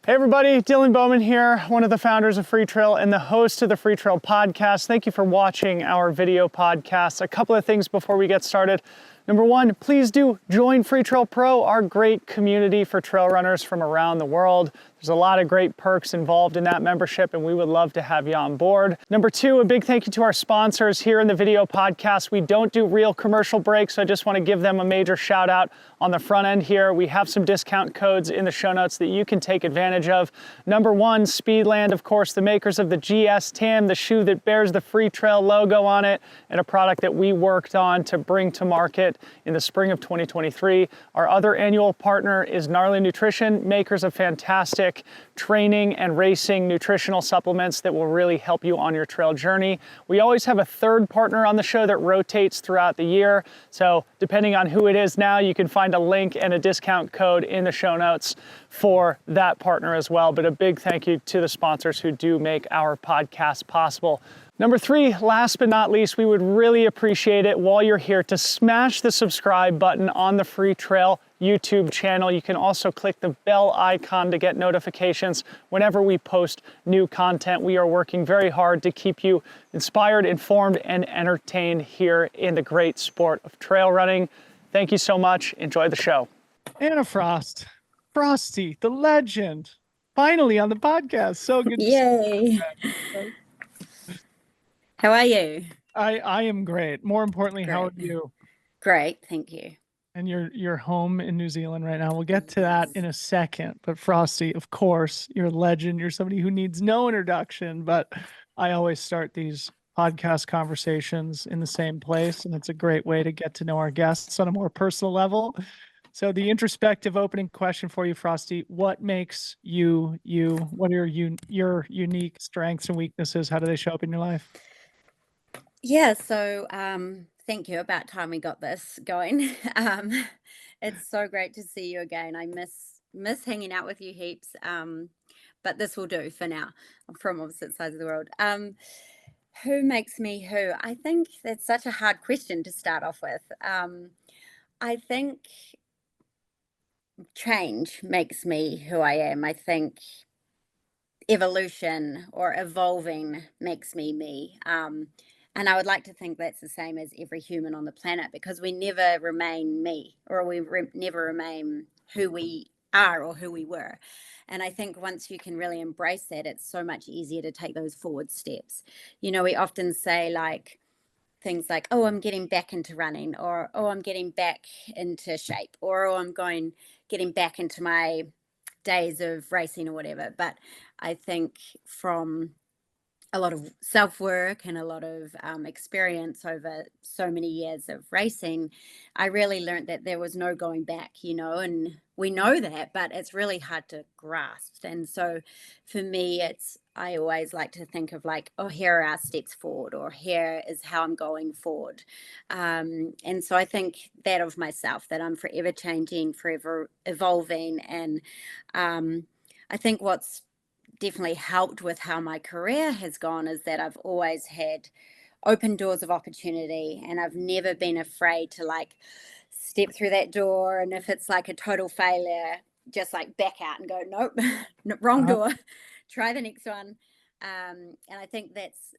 Hey everybody, Dylan Bowman here, one of the founders of Freetrail and the host of the Freetrail podcast. Thank you for watching our video podcast. A couple of things before we get started. Number one, please do join Freetrail Pro, our great community for trail runners from around the world. There's a lot of great perks involved in that membership, and we would love to have you on board. Number two, a big thank you to our sponsors here in the video podcast. We don't do real commercial breaks, so I just want to give them a major shout out on the front end here. We have some discount codes in the show notes that you can take advantage of. Number one, Speedland, of course, the makers of the GS Tam, the shoe that bears the Freetrail logo on it, and a product that we worked on to bring to market in the spring of 2023. Our other annual partner is Gnarly Nutrition, makers of fantastic training and racing nutritional supplements that will really help you on your trail journey. We always have a third partner on the show that rotates throughout the year. So depending on who it is now, you can find a link and a discount code in the show notes for that partner as well. But a big thank you to the sponsors who do make our podcast possible. Number three, last but not least, we would really appreciate it while you're here to smash the subscribe button on the Freetrail YouTube channel. You can also click the bell icon to get notifications whenever we post new content. We are working very hard to keep you inspired, informed, and entertained here in the great sport of trail running. Thank you so much. Enjoy the show. Anna Frost, Frosty, the legend, finally on the podcast. So good to Yay. see you. How are you? I am great. More importantly, how are you? Great, thank you. And you're home in New Zealand right now. We'll get to that in a second. But Frosty, of course, you're a legend. You're somebody who needs no introduction. But I always start these podcast conversations in the same place, and it's a great way to get to know our guests on a more personal level. So the introspective opening question for you, Frosty, what makes you you? What are your unique strengths and weaknesses? How do they show up in your life? Yeah, so thank you. About time we got this going. It's so great to see you again. I miss hanging out with you heaps. But this will do for now. I'm from opposite sides of the world. Who makes me who? I think that's such a hard question to start off with. I think change makes me who I am. I think evolution or evolving makes me me. And I would like to think that's the same as every human on the planet, because we never remain me, or we never remain who we are or who we were. And I think once you can really embrace that, it's so much easier to take those forward steps. You know, we often say things like, oh, I'm getting back into running, or, oh, I'm getting back into shape, or, oh, getting back into my days of racing or whatever. But I think from a lot of self-work and a lot of experience over so many years of racing, I really learned that there was no going back, and we know that, but it's really hard to grasp. And so for me, I always like to think of oh, here are our steps forward, or here is how I'm going forward. And so I think that of myself, that I'm forever changing, forever evolving. And I think what's definitely helped with how my career has gone is that I've always had open doors of opportunity, and I've never been afraid to step through that door. And if it's a total failure, just back out and go, nope, wrong door, try the next one. And I think that's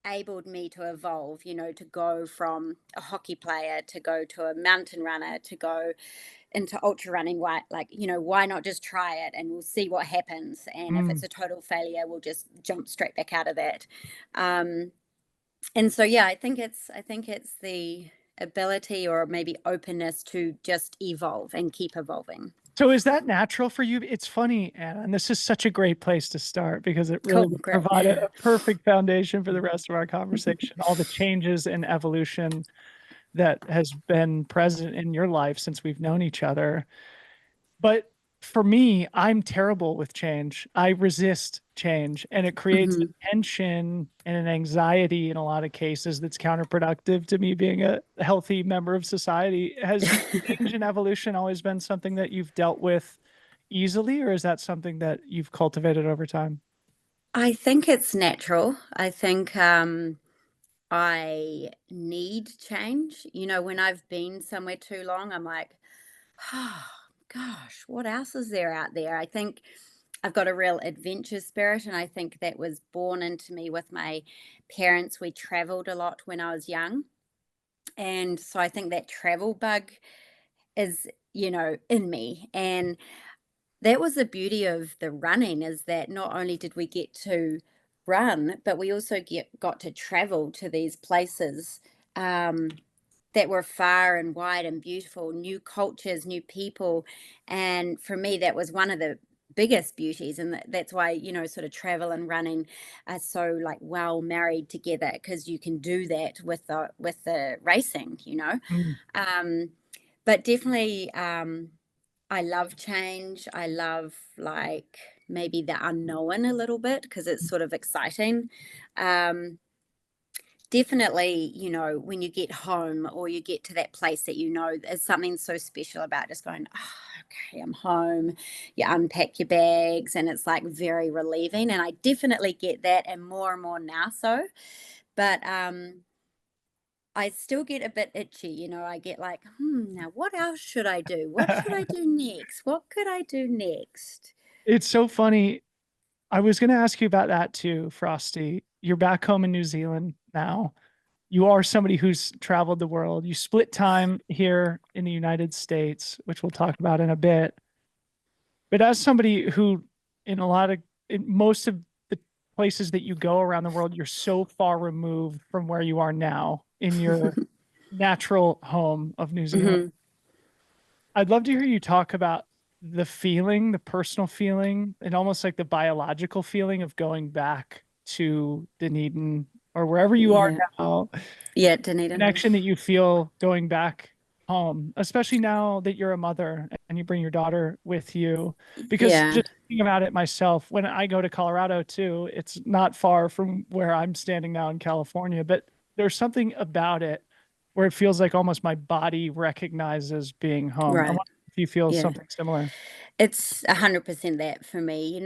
enabled me to evolve, to go from a hockey player to go to a mountain runner to go into ultra running. Why not just try it and we'll see what happens, and if it's a total failure, we'll just jump straight back out of that. And so yeah, I think it's the ability, or maybe openness, to just evolve and keep evolving. So is that natural for you? It's funny, Anna, and this is such a great place to start, because it really provided a perfect foundation for the rest of our conversation. All the changes and evolution that has been present in your life since we've known each other. But for me, I'm terrible with change. I resist change, and it creates a tension and an anxiety in a lot of cases that's counterproductive to me being a healthy member of society. Has change and evolution always been something that you've dealt with easily, or is that something that you've cultivated over time? I think it's natural. I think I need change. When I've been somewhere too long, I'm like, oh gosh, what else is there out there? I think I've got a real adventure spirit, and I think that was born into me with my parents. We traveled a lot when I was young. And so I think that travel bug is, in me. And that was the beauty of the running, is that not only did we get to run, but we also got to travel to these places um, that were far and wide and beautiful, new cultures, new people. And for me, that was one of the biggest beauties. And that's why, sort of travel and running are so like well married together, because you can do that with the racing, Mm. but definitely, I love change. I love like maybe the unknown a little bit, because it's sort of exciting. Um, Definitely, when you get home or you get to that place that there's something so special about just going, oh, okay, I'm home. You unpack your bags and it's like very relieving. And I definitely get that, and more now so. But I still get a bit itchy, I get like, now what else should I do? What should I do next? What could I do next? It's so funny. I was going to ask you about that too, Frosty. You're back home in New Zealand now. You are somebody who's traveled the world. You split time here in the United States, which we'll talk about in a bit. But as somebody who, in most of the places that you go around the world, you're so far removed from where you are now in your natural home of New Zealand. Hmm. I'd love to hear you talk about the feeling, the personal feeling, and almost like the biological feeling of going back to Dunedin or wherever you are Yeah. now, Yeah, Dunedin. connection that you feel going back home, especially now that you're a mother and you bring your daughter with you. Because Yeah. just thinking about it myself, when I go to Colorado too, it's not far from where I'm standing now in California, but there's something about it where it feels like almost my body recognizes being home. I Right. wonder if you feel Yeah. something similar. It's 100% that for me.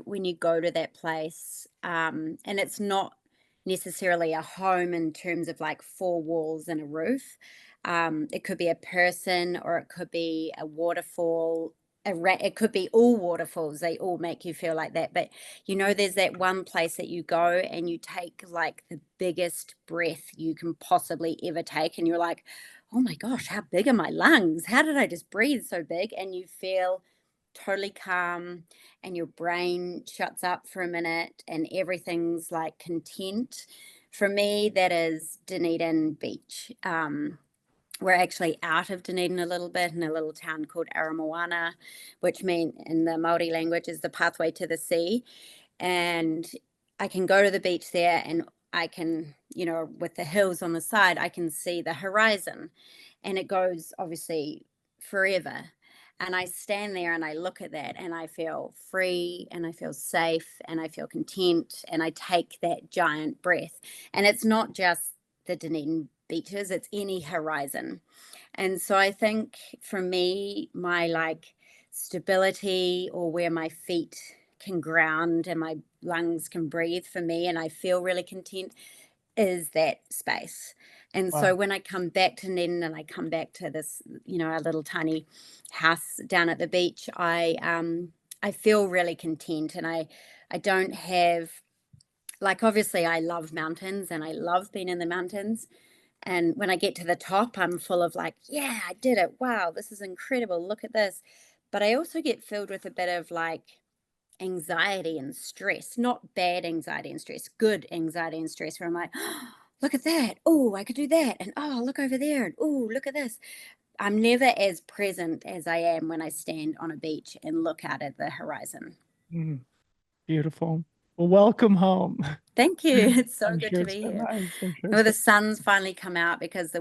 When you go to that place, and it's not necessarily a home in terms of like four walls and a roof. It could be a person, or it could be a waterfall. It could be all waterfalls. They all make you feel like that. But there's that one place that you go and you take like the biggest breath you can possibly ever take, and you're like, oh my gosh, how big are my lungs? How did I just breathe so big? And you feel totally calm, and your brain shuts up for a minute and everything's like content. For me, that is Dunedin Beach. We're actually out of Dunedin a little bit, in a little town called Aramoana, which mean in the Māori language is the pathway to the sea. And I can go to the beach there, and I can, with the hills on the side, I can see the horizon, and it goes obviously forever. And I stand there and I look at that and I feel free and I feel safe and I feel content, and I take that giant breath. And it's not just the Dunedin beaches, it's any horizon. And so I think for me, my like stability, or where my feet can ground and my lungs can breathe for me, and I feel really content, is that space. And so Wow. when I come back to Dunedin and I come back to this, our little tiny house down at the beach, I feel really content, and I don't have, like, obviously I love mountains and I love being in the mountains. And when I get to the top, I'm full of like, yeah, I did it. Wow, this is incredible. Look at this. But I also get filled with a bit of like anxiety and stress, not bad anxiety and stress, good anxiety and stress, where I'm like, oh, look at that. Oh, I could do that. And oh, look over there. And oh, look at this. I'm never as present as I am when I stand on a beach and look out at the horizon. Mm, beautiful. Well, welcome home. Thank you. It's so I'm good sure to it's be been here. nice. I'm sure it's Well, the been. sun's finally come out, because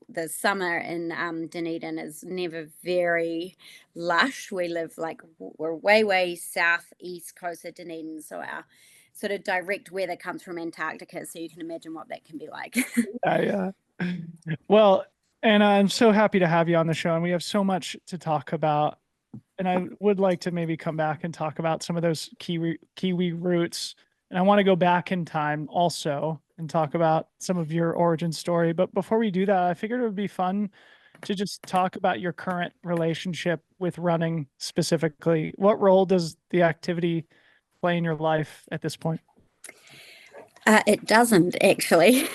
the summer in Dunedin is never very lush. We live like we're way southeast coast of Dunedin, so our sort of direct weather comes from Antarctica. So you can imagine what that can be like. Yeah, yeah. Well, Anna, I'm so happy to have you on the show, and we have so much to talk about. And I would like to maybe come back and talk about some of those Kiwi roots. And I want to go back in time also and talk about some of your origin story. But before we do that, I figured it would be fun to just talk about your current relationship with running specifically? What role does the activity play in your life at this point? It doesn't actually.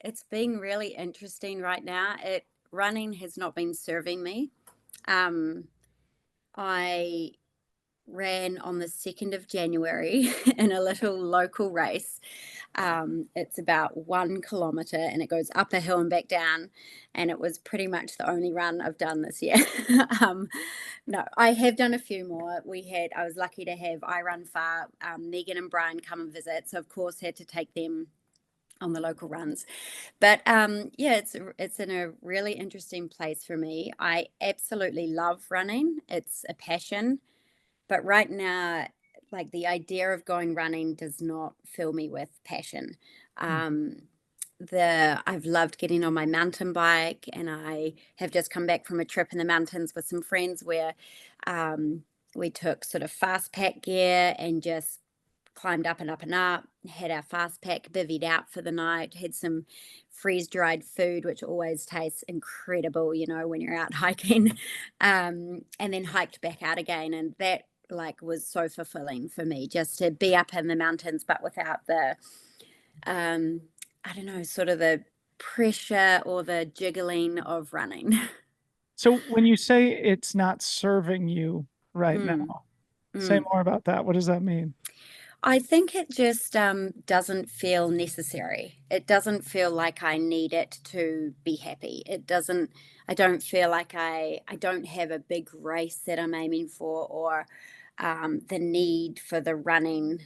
It's been really interesting right now. Running has not been serving me. I ran on the 2nd of January in a little local race. It's about 1 kilometer and it goes up a hill and back down. And it was pretty much the only run I've done this year. No, I have done a few more. I was lucky to have I Run Far, Megan and Brian come and visit. So of course had to take them on the local runs. But yeah, it's in a really interesting place for me. I absolutely love running. It's a passion. But right now, like the idea of going running does not fill me with passion. I've loved getting on my mountain bike, and I have just come back from a trip in the mountains with some friends where we took sort of fast pack gear and just climbed up and up and up, had our fast pack bivvied out for the night, had some freeze dried food, which always tastes incredible, when you're out hiking, and then hiked back out again. And that was so fulfilling for me, just to be up in the mountains, but without the, I don't know, sort of the pressure or the jiggling of running. So when you say it's not serving you right now, say more about that. What does that mean? I think it just doesn't feel necessary. It doesn't feel like I need it to be happy. I don't feel like I don't have a big race that I'm aiming for, or the need for the running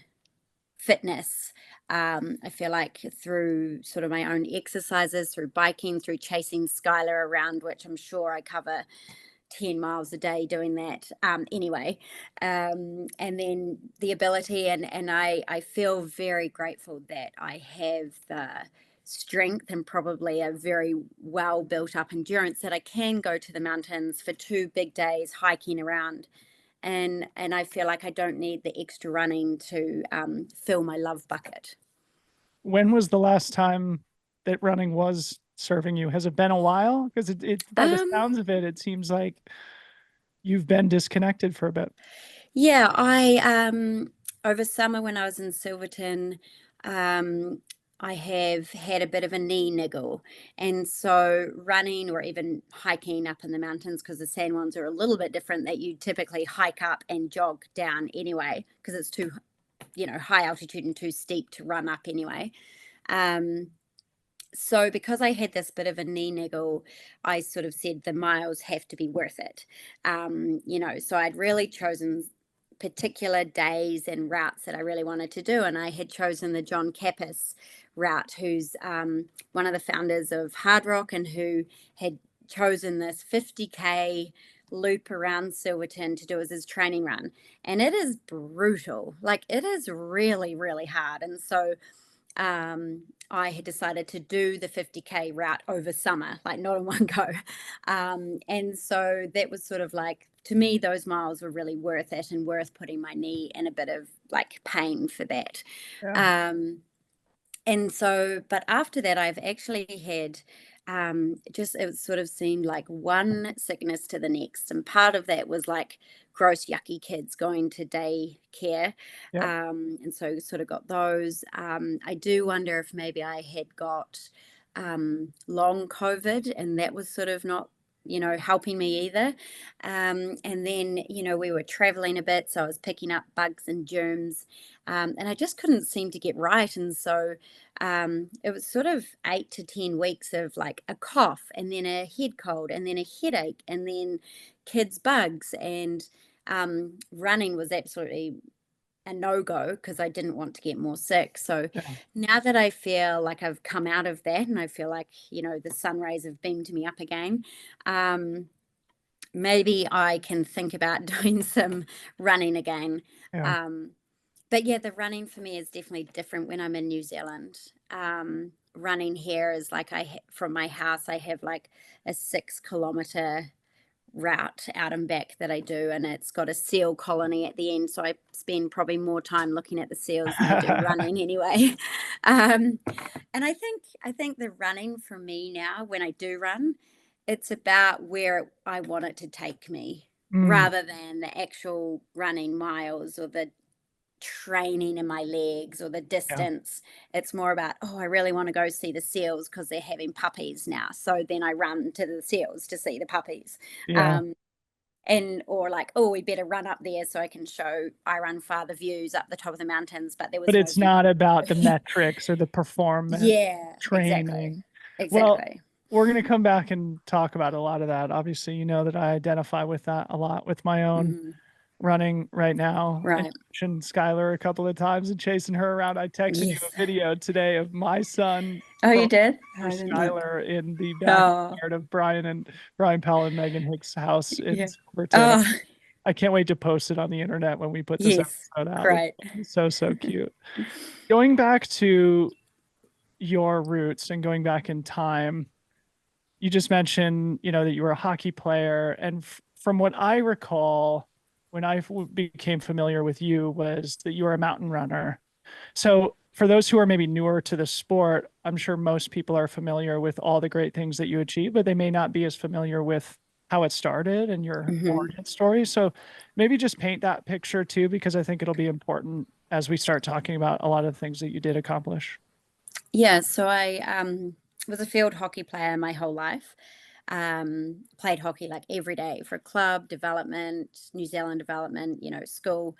fitness. I feel like through sort of my own exercises, through biking, through chasing Skylar around, which I'm sure I cover 10 miles a day doing that anyway, and then the ability, and I feel very grateful that I have the strength and probably a very well built up endurance that I can go to the mountains for 2 big days hiking around, and I feel like I don't need the extra running to fill my love bucket. When was the last time that running was serving you? Has it been a while? Because it by the sounds of it, it seems like you've been disconnected for a bit. Yeah, I over summer when I was in Silverton, I have had a bit of a knee niggle, and so running or even hiking up in the mountains, because the sand ones are a little bit different, that you typically hike up and jog down anyway, because it's too high altitude and too steep to run up anyway. So because I had this bit of a knee niggle, I sort of said the miles have to be worth it. So I'd really chosen particular days and routes that I really wanted to do. And I had chosen the John Kappas route, who's one of the founders of Hardock, and who had chosen this 50K loop around Silverton to do as his training run. And it is brutal. Like, it is really, really hard. And so I had decided to do the 50K route over summer, like not in one go. And so that was sort of like, to me, those miles were really worth it, and worth putting my knee in a bit of like pain for that. Yeah. And so, but after that, I've actually had it sort of seemed like one sickness to the next. And part of that was like gross, yucky kids going to daycare. Yep. And so sort of got those. I do wonder if maybe I had got long COVID, and that was sort of not helping me either. And then, we were traveling a bit, so I was picking up bugs and germs, and I just couldn't seem to get right. And so it was sort of 8 to 10 weeks of like a cough, and then a head cold, and then a headache, and then kids' bugs, and running was absolutely a no-go because I didn't want to get more sick. So now that I feel like I've come out of that, and I feel like, the sun rays have beamed me up again, maybe I can think about doing some running again. Yeah. But yeah, the running for me is definitely different when I'm in New Zealand. Running here is like from my house, I have like a 6-kilometer route out and back that I do, and it's got a seal colony at the end, so I spend probably more time looking at the seals than I do running anyway. And I think the running for me now, when I do run, it's about where I want it to take me Mm, rather than the actual running miles or the training in my legs or the yeah. distance. It's more about, oh, I really want to go see the seals because they're having puppies now. So then I run to the seals to see the puppies. Yeah. Um, and or like, oh, we better run up there so I can show I run farther views up the top of the mountains, but there was But no it's view. not about the metrics or the performance Yeah, exactly. training. Well, Exactly. we're going to come back and talk about a lot of that. Obviously, you know that I identify with that a lot with my own Hmm. running right now. And Right. mentioned Skylar a couple of times and chasing her around. I texted you Yes. a video today of my son Oh, you throwing did? for I didn't look. Skylar in the Oh, backyard of Brian Powell and Megan Hicks' house in yeah. Silverton. Oh, I can't wait to post it on the internet when we put this yes. episode out. Great. It's so cute. Going back to your roots and going back in time, you just mentioned, you know, that you were a hockey player. And from what I recall, when I became familiar with you, was that you were a mountain runner. So for those who are maybe newer to the sport, I'm sure most people are familiar with all the great things that you achieved, but they may not be as familiar with how it started and your Hmm. origin story. So maybe just paint that picture too, because I think it'll be important as we start talking about a lot of the things that you did accomplish. Yeah. So I was a field hockey player my whole life. Played hockey like every day for club development, New Zealand development, school.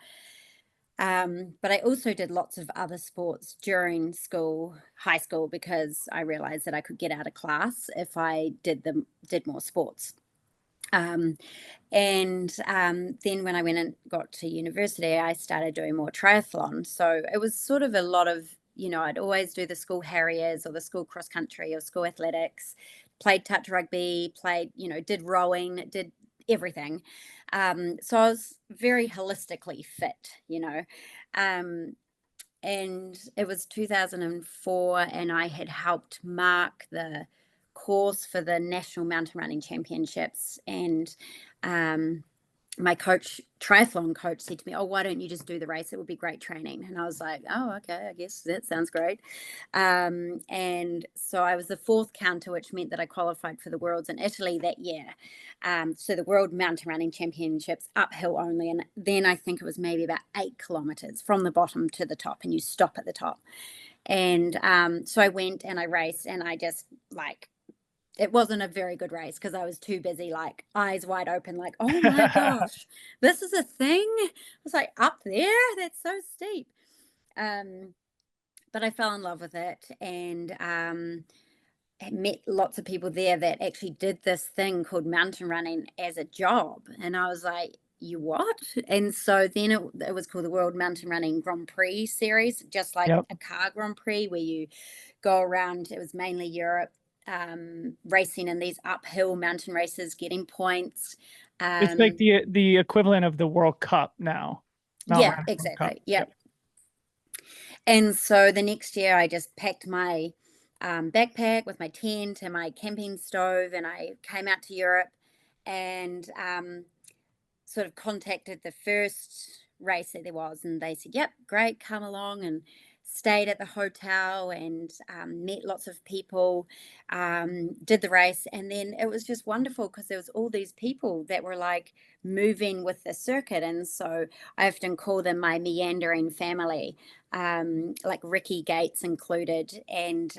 But I also did lots of other sports during school, high school, because I realized that I could get out of class if I did more sports. Um, and then when I went and got to university, I started doing more triathlon. So it was sort of a lot of, I'd always do the school Harriers or the school cross country or school athletics, played touch rugby, did rowing, did everything. So I was very holistically fit. Um, and it was 2004, and I had helped mark the course for the National Mountain Running Championships. And um, my triathlon coach, said to me, "Oh, why don't you just do the race? It would be great training." And I was like, "Oh, okay, I guess that sounds great." And so I was the fourth counter, which meant that I qualified for the Worlds in Italy that year. So the World Mountain Running Championships, uphill only. And then I think it was maybe about 8 kilometers from the bottom to the top, and you stop at the top. And so I went and I raced, and I just it wasn't a very good race because I was too busy, like eyes wide open, like, oh my gosh, this is a thing. I was like, up there, that's so steep. Um, but I fell in love with it, and met lots of people there that actually did this thing called mountain running as a job. And I was like, you what? And so then it was called the World Mountain Running Grand Prix series, just like Yep. a car Grand Prix where you go around. It was mainly Europe, racing in these uphill mountain races, getting points. It's like Um, the equivalent of the World Cup now. Mountain yeah, Running World Cup. exactly. Yeah. Yep. And so the next year, I just packed my backpack with my tent and my camping stove, and I came out to Europe and sort of contacted the first race that there was. And they said, "Yep, great, come along." And stayed at the hotel and met lots of people, did the race. And then it was just wonderful because there was all these people that were like moving with the circuit. And so I often call them my meandering family, like Ricky Gates included. And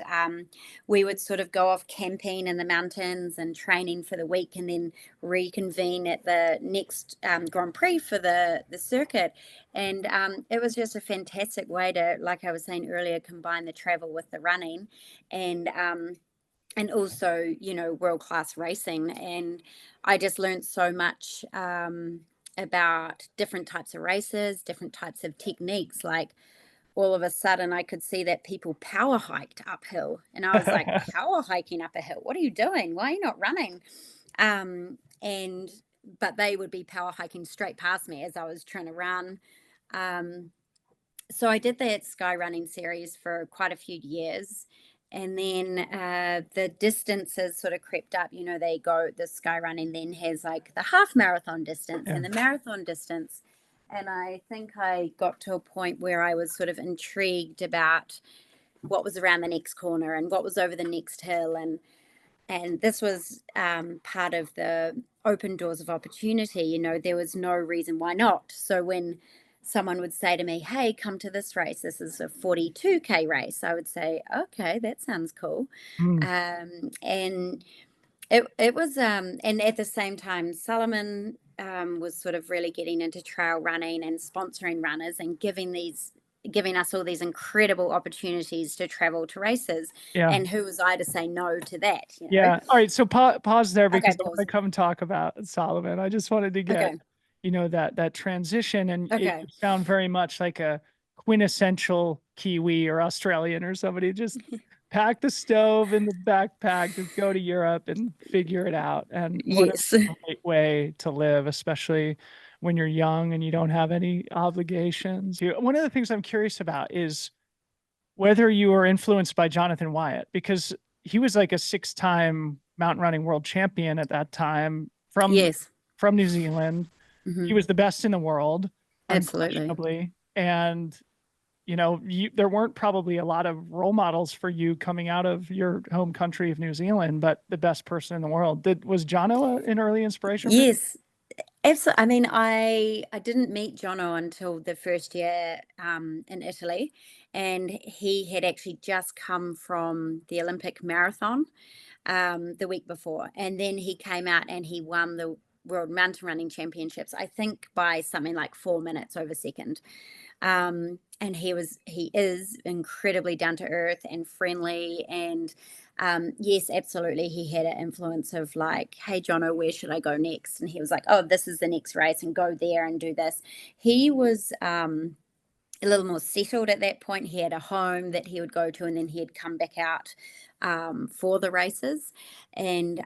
we would sort of go off camping in the mountains and training for the week, and then reconvene at the next Grand Prix for the circuit. And it was just a fantastic way to, like I was saying earlier, combine the travel with the running, and also, world-class racing. And I just learned so much about different types of races, different types of techniques. Like, all of a sudden I could see that people power hiked uphill, and I was like, power hiking up a hill? What are you doing? Why are you not running? And but they would be power hiking straight past me as I was trying to run. So I did that sky running series for quite a few years. And then the distances sort of crept up. The sky running then has like the half marathon distance Yeah. and the marathon distance. And I think I got to a point where I was sort of intrigued about what was around the next corner and what was over the next hill. and this was part of the open doors of opportunity. You know, there was no reason why not. So when someone would say to me, hey, come to this race, this is a 42K race, I would say, okay, that sounds cool. And it was, and at the same time, Salomon was sort of really getting into trail running and sponsoring runners and giving us all these incredible opportunities to travel to races. Yeah. And who was I to say no to that? You know? Yeah. All right. So pause there, because Okay, I want to come talk about Salomon. I just wanted to get, that transition, and it sound very much like a quintessential Kiwi or Australian or somebody. Just pack the stove in the backpack, just go to Europe and figure it out. And what a great way to live, especially when you're young and you don't have any obligations. One of the things I'm curious about is whether you were influenced by Jonathan Wyatt, because he was like a 6-time mountain running world champion at that time from New Zealand. He was the best in the world, unquestionably. And there weren't probably a lot of role models for you coming out of your home country of New Zealand, but the best person in the world. Was Jono an early inspiration? Yes, absolutely. I mean, I didn't meet Jono until the first year in Italy, and he had actually just come from the Olympic marathon the week before, and then he came out and he won the World Mountain Running Championships, I think by something like 4 minutes over second. And he is incredibly down to earth and friendly. And yes, absolutely, he had an influence of like, hey, Jono, where should I go next? And he was like, oh, this is the next race, and go there and do this. He was a little more settled at that point. He had a home that he would go to, and then he'd come back out for the races. And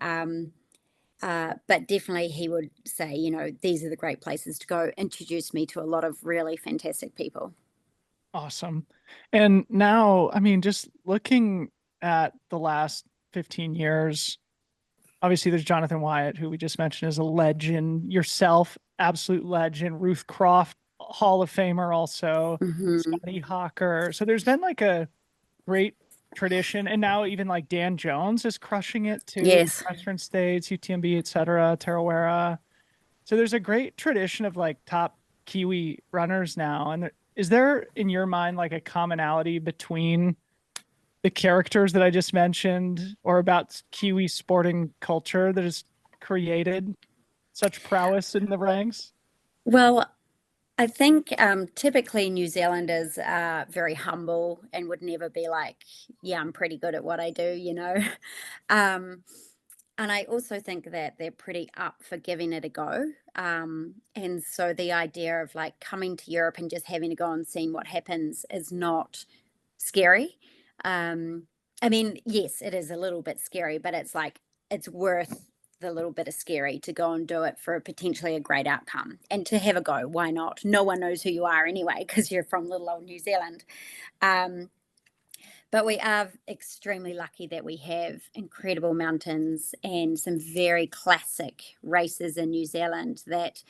but definitely he would say, these are the great places to go, introduce me to a lot of really fantastic people. Awesome. And now, I mean, just looking at the last 15 years, obviously there's Jonathan Wyatt, who we just mentioned is a legend, yourself, absolute legend, Ruth Croft, Hall of Famer also, Scotty Hawker. So there's been like a great tradition. And now even like Dan Jones is crushing it too. Yes. Western States, UTMB, etc., Tarawera. So there's a great tradition of like top Kiwi runners now. And is there, in your mind, like a commonality between the characters that I just mentioned or about Kiwi sporting culture that has created such prowess in the ranks? Well, I think typically New Zealanders are very humble and would never be like, yeah, I'm pretty good at what I do. And I also think that they're pretty up for giving it a go. And so the idea of like coming to Europe and just having to go and seeing what happens is not scary. I mean, yes, it is a little bit scary, but it's like, it's worth the little bit of scary to go and do it for potentially a great outcome and to have a go. Why not? No one knows who you are anyway, because you're from little old New Zealand. But we are extremely lucky that we have incredible mountains and some very classic races in New Zealand that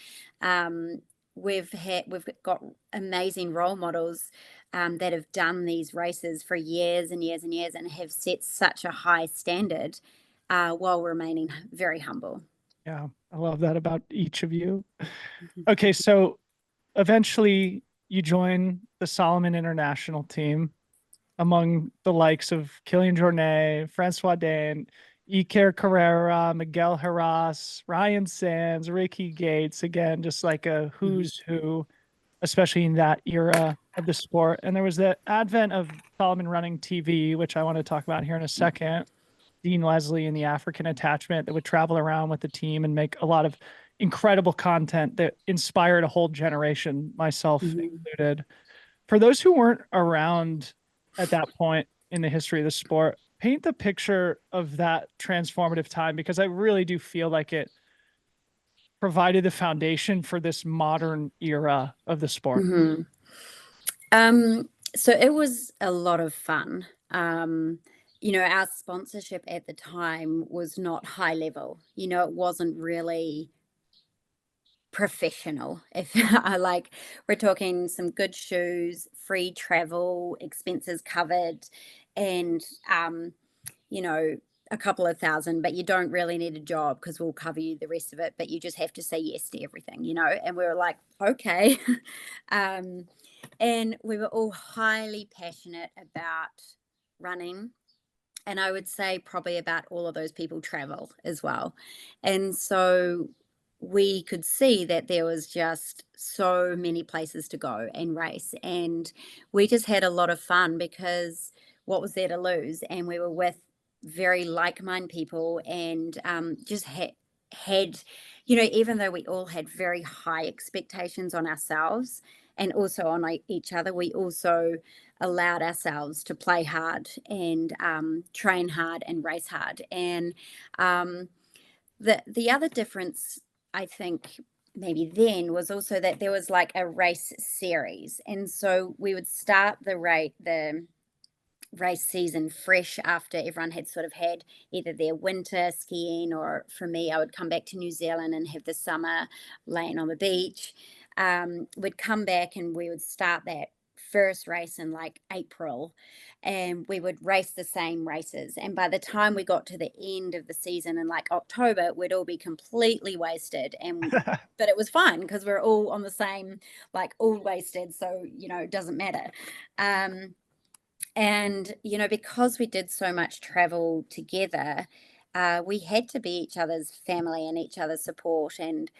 we've got amazing role models that have done these races for years and years and years and have set such a high standard while remaining very humble. Yeah, I love that about each of you. Okay, so eventually you join the Salomon International team among the likes of Kilian Jornet, Francois Dane, Iker Carrera, Miguel Heras, Ryan Sands, Ricky Gates. Again, just like a who's who, especially in that era of the sport. And there was the advent of Salomon Running TV, which I want to talk about here in a second. Dean Leslie and the African attachment that would travel around with the team and make a lot of incredible content that inspired a whole generation, myself included. For those who weren't around at that point in the history of the sport, paint the picture of that transformative time, because I really do feel like it provided the foundation for this modern era of the sport. So it was a lot of fun. Our sponsorship at the time was not high level. It wasn't really professional. If we're talking some good shoes, free travel, expenses covered, and a couple of thousand, but you don't really need a job because we'll cover you the rest of it, but you just have to say yes to everything, and we were like, okay. um, and we were all highly passionate about running, and I would say probably about all of those people travel as well. And so we could see that there was just so many places to go and race. And we just had a lot of fun because what was there to lose? And we were with very like-minded people, and just had, even though we all had very high expectations on ourselves and also on each other, we also allowed ourselves to play hard and train hard and race hard. And the other difference, I think, maybe then was also that there was like a race series, and so we would start the race season fresh after everyone had sort of had either their winter skiing, or for me, I would come back to New Zealand and have the summer laying on the beach. We'd come back and we would start that first race in like April, and we would race the same races. And by the time we got to the end of the season in like October, we'd all be completely wasted. But it was fine because we're all on the same, like all wasted. So, it doesn't matter. And, because we did so much travel together, we had to be each other's family and each other's support. And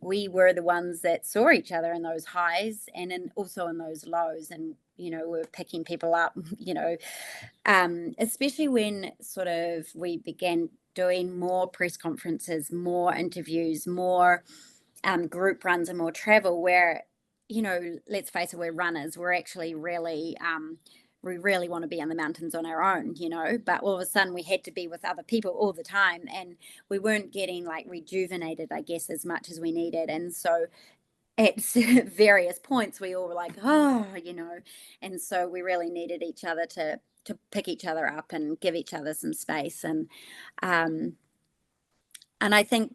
we were the ones that saw each other in those highs and also in those lows. And, we were picking people up, especially when sort of we began doing more press conferences, more interviews, more group runs and more travel where, let's face it, we're runners. We're actually really... we really want to be in the mountains on our own, but all of a sudden we had to be with other people all the time, and we weren't getting like rejuvenated, I guess, as much as we needed. And so at various points we all were like, and so we really needed each other to pick each other up and give each other some space. And I think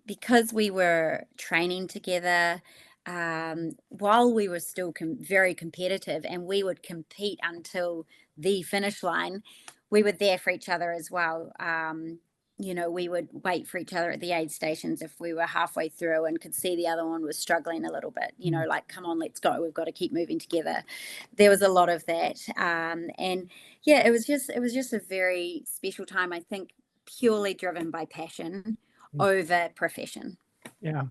because we were training together, while we were still very competitive, and we would compete until the finish line, we were there for each other as well. We would wait for each other at the aid stations if we were halfway through and could see the other one was struggling a little bit, like, come on, let's go. We've got to keep moving together. There was a lot of that. And yeah, it was just a very special time, I think, purely driven by passion over profession. Yeah.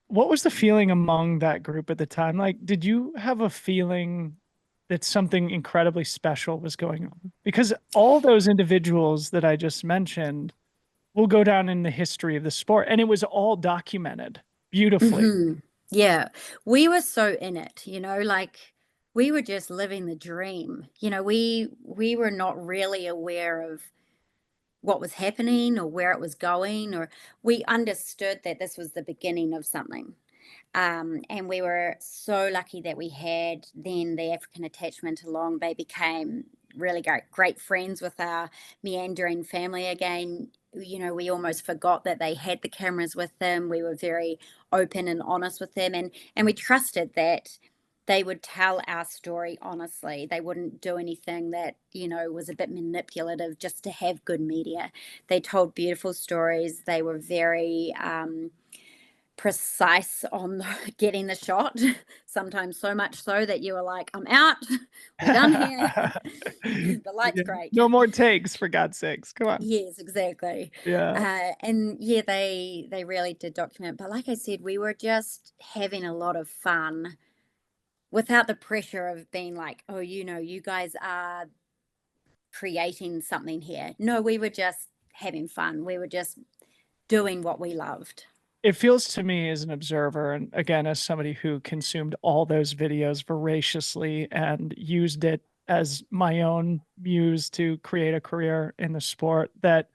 What was the feeling among that group at the time? Like, did you have a feeling that something incredibly special was going on? Because all those individuals that I just mentioned will go down in the history of the sport, and it was all documented beautifully. Mm-hmm. Yeah, we were so in it, like we were just living the dream. We were not really aware of what was happening or where it was going, or we understood that this was the beginning of something. And we were so lucky that we had then the African attachment along. They became really great friends with our meandering family again. We almost forgot that they had the cameras with them. We were very open and honest with them, and we trusted that they would tell our story honestly. They wouldn't do anything that, was a bit manipulative just to have good media. They told beautiful stories. They were very precise on getting the shot, sometimes so much so that you were like, I'm out, we're done here. The light's great. No more takes, for God's sakes. Come on. Yes, exactly. Yeah. And yeah, they really did document. But like I said, we were just having a lot of fun without the pressure of being like, oh, you guys are creating something here. No, we were just having fun. We were just doing what we loved. It feels to me as an observer, and again, as somebody who consumed all those videos voraciously and used it as my own muse to create a career in the sport, that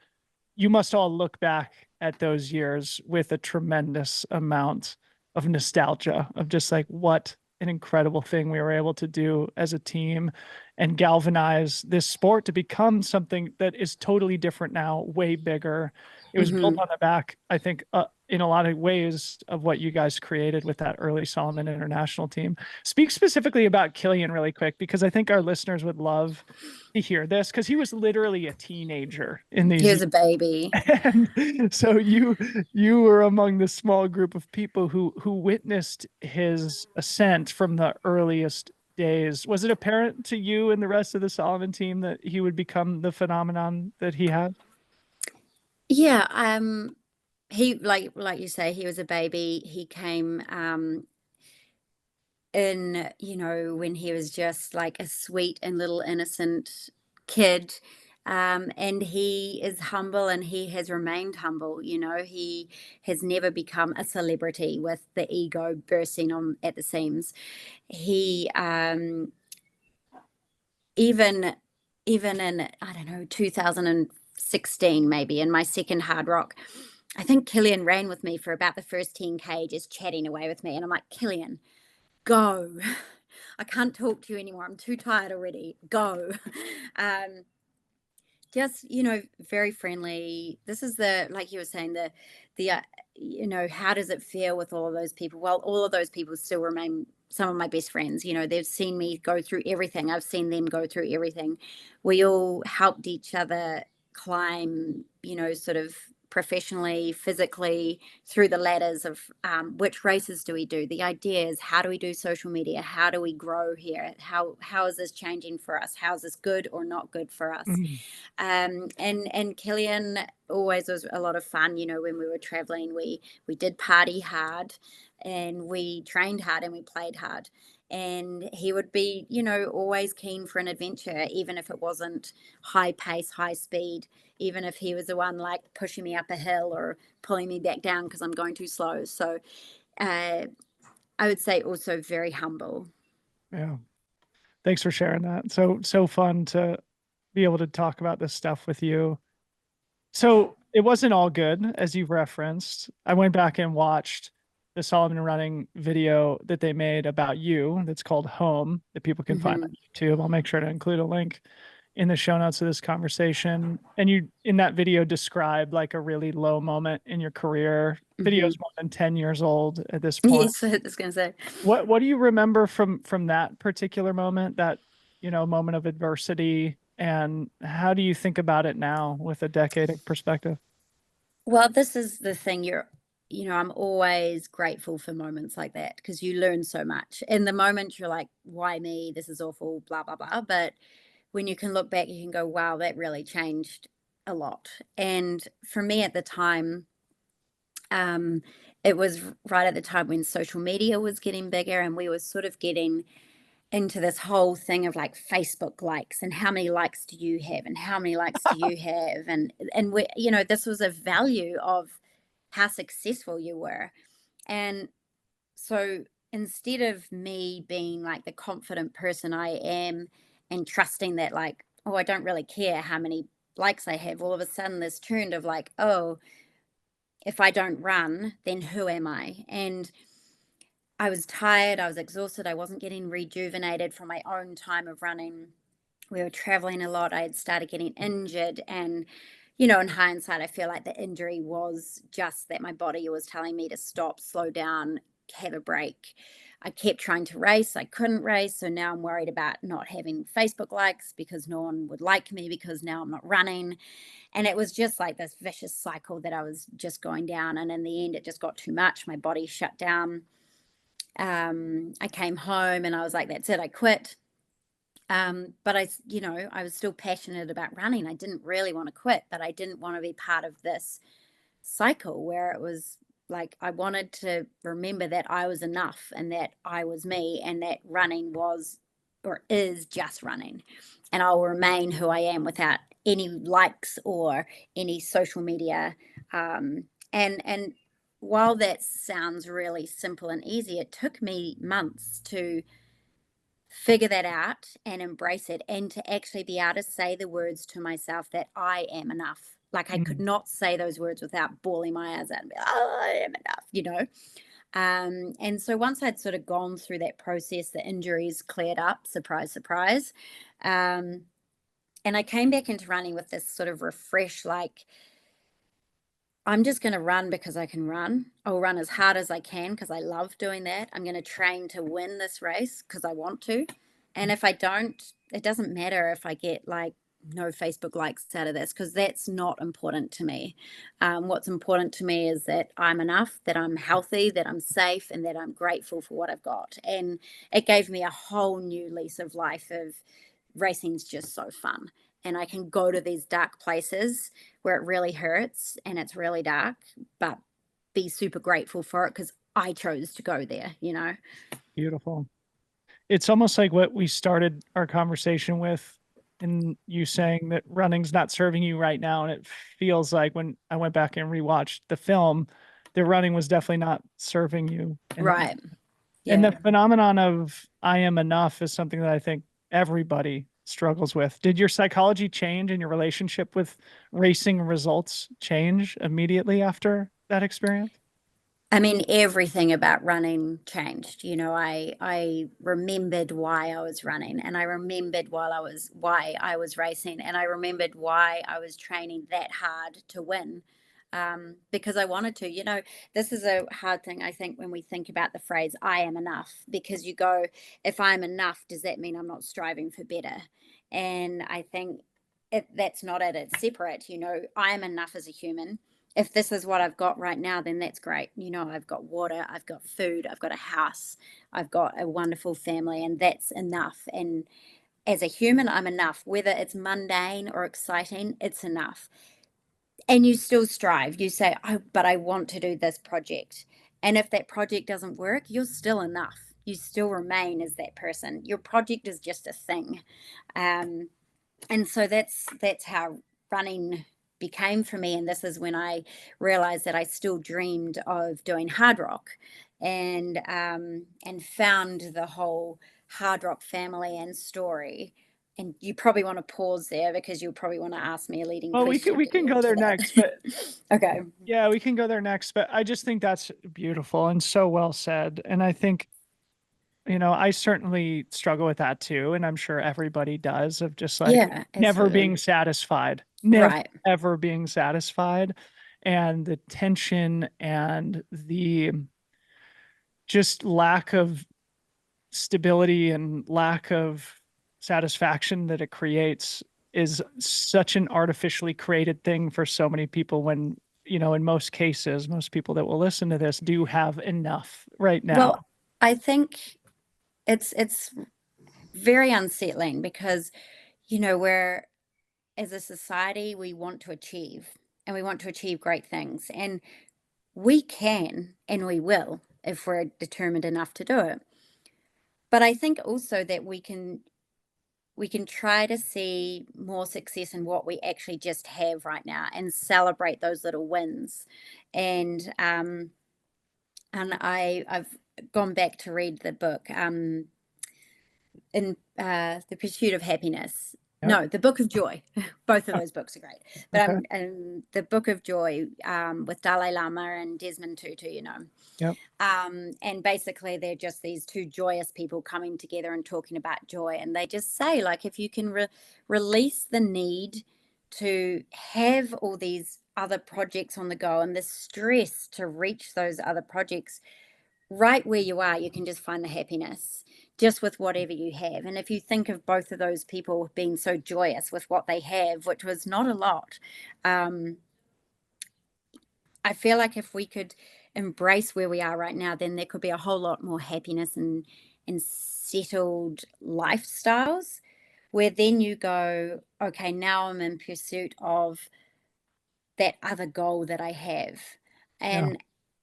you must all look back at those years with a tremendous amount of nostalgia of just like, what an incredible thing we were able to do as a team and galvanize this sport to become something that is totally different now, way bigger, it was built on the back, I think, in a lot of ways of what you guys created with that early Salomon international team. Speak specifically about Killian really quick, because I think our listeners would love to hear this, because he was literally a teenager in these. He was a baby. And so you were among the small group of people who witnessed his ascent from the earliest days. Was it apparent to you and the rest of the Salomon team that he would become the phenomenon that he had? Yeah, he like you say, he was a baby. He came in, when he was just like a sweet and little innocent kid. And he is humble, and he has remained humble. He has never become a celebrity with the ego bursting on at the seams. He even in, I don't know, 2016 maybe, in my second Hardock, I think Killian ran with me for about the first 10K, just chatting away with me, and I'm like, Killian, go. I can't talk to you anymore. I'm too tired already. Go. Just, very friendly. This is like you were saying, how does it feel with all of those people? Well, all of those people still remain some of my best friends. They've seen me go through everything. I've seen them go through everything. We all helped each other climb, sort of professionally, physically, through the ladders of which races do we do? The idea is, how do we do social media? How do we grow here? How is this changing for us? How is this good or not good for us? And Killian always was a lot of fun. When we were traveling, we did party hard, and we trained hard, and we played hard. And he would be, always keen for an adventure, even if it wasn't high pace, high speed, even if he was the one like pushing me up a hill or pulling me back down because I'm going too slow. So I would say also very humble. Yeah. Thanks for sharing that. So fun to be able to talk about this stuff with you. So it wasn't all good, as you've referenced. I went back and watched the Salomon running video that they made about you that's called Home, that people can find on YouTube. I'll make sure to include a link in the show notes of this conversation. And you, in that video, described like a really low moment in your career. Video's more than 10 years old at this point. Yes, I was going to say. What do you remember from that particular moment, that, moment of adversity, and how do you think about it now with a decade of perspective? Well, this is the thing. I'm always grateful for moments like that, because you learn so much. In the moment, you're like, why me? This is awful, blah, blah, blah. But when you can look back, you can go, wow, that really changed a lot. And for me at the time, it was right at the time when social media was getting bigger, and we were sort of getting into this whole thing of like Facebook likes, and how many likes do you have, and how many likes do you have, and we, this was a value of how successful you were. And so instead of me being like the confident person I am, and trusting that like, oh, I don't really care how many likes I have, all of a sudden this turned of like, oh, if I don't run, then who am I? And I was tired, I was exhausted, I wasn't getting rejuvenated from my own time of running. We were traveling a lot. I had started getting injured, and in hindsight, I feel like the injury was just that my body was telling me to stop, slow down, have a break. I kept trying to race. I couldn't race. So now I'm worried about not having Facebook likes, because no one would like me, because now I'm not running. And it was just like this vicious cycle that I was just going down. And in the end, it just got too much. My body shut down. I came home and I was like, that's it, I quit. But I was still passionate about running. I didn't really want to quit, but I didn't want to be part of this cycle where it was like, I wanted to remember that I was enough, and that I was me, and that running was or is just running, and I'll remain who I am without any likes or any social media. And while that sounds really simple and easy, it took me months to figure that out and embrace it, and to actually be able to say the words to myself that I am enough. Like, I could not say those words without bawling my eyes out and be, oh, I am enough. And so once I'd sort of gone through that process, the injuries cleared up, surprise, surprise. And I came back into running with this sort of refresh, like, I'm just going to run because I can run. I'll run as hard as I can because I love doing that. I'm going to train to win this race because I want to. And if I don't, it doesn't matter if I get like no Facebook likes out of this, because that's not important to me. What's important to me is that I'm enough, that I'm healthy, that I'm safe, and that I'm grateful for what I've got. And it gave me a whole new lease of life of racing's just so fun. And I can go to these dark places where it really hurts and it's really dark, but be super grateful for it because I chose to go there, you know? Beautiful. It's almost like what we started our conversation with, and you saying that running's not serving you right now. And it feels like when I went back and rewatched the film, the running was definitely not serving you. Right. And Yeah. the phenomenon of I am enough is something that I think everybody struggles with. Did your psychology change and your relationship with racing results change immediately after that experience? I mean, everything about running changed. You know, I remembered why I was running, and I remembered why I was racing, and I remembered why I was training that hard to win, because I wanted to. You know, this is a hard thing, I think, when we think about the phrase "I am enough," because you go, if I'm enough, does that mean I'm not striving for better? And I think that's not it. It's separate. You know, I am enough as a human. If this is what I've got right now, then that's great. You know, I've got water, I've got food, I've got a house, I've got a wonderful family, and that's enough. And as a human, I'm enough. Whether it's mundane or exciting, it's enough. And you still strive. You say, oh, but I want to do this project. And if that project doesn't work, you're still enough. You still remain as that person. Your project is just a thing. Um, and so that's how running became for me. And this is when I realized that I still dreamed of doing Hardock, and found the whole Hardock family and story. And you probably want to pause there because you'll probably want to ask me a leading Well, question. we can go to there that. next, but Okay. yeah, we can go there next. But I just think that's beautiful and so well said. And I think, you know, I certainly struggle with that too. And I'm sure everybody does, of just like Yeah, never absolutely. being satisfied, never Right. ever being satisfied. And the tension and the just lack of stability and lack of satisfaction that it creates is such an artificially created thing for so many people, when, you know, in most cases, most people that will listen to this do have enough right now. Well, I think it's very unsettling because, you know, we're, as a society, we want to achieve, and we want to achieve great things. And we can and we will if we're determined enough to do it. But I think also that we can try to see more success in what we actually just have right now and celebrate those little wins. And I've gone back to read the book, in The Pursuit of Happiness. Yep. No, The Book of Joy. Both of those books are great. But Okay. I'm in The Book of Joy, with Dalai Lama and Desmond Tutu, you know. Yep. And basically, they're just these two joyous people coming together and talking about joy. And they just say, like, if you can release the need to have all these other projects on the go and the stress to reach those other projects, right where you are, you can just find the happiness just with whatever you have. And if you think of both of those people being so joyous with what they have, which was not a lot, I feel like if we could embrace where we are right now, then there could be a whole lot more happiness and settled lifestyles, where then you go, okay, now I'm in pursuit of that other goal that I have.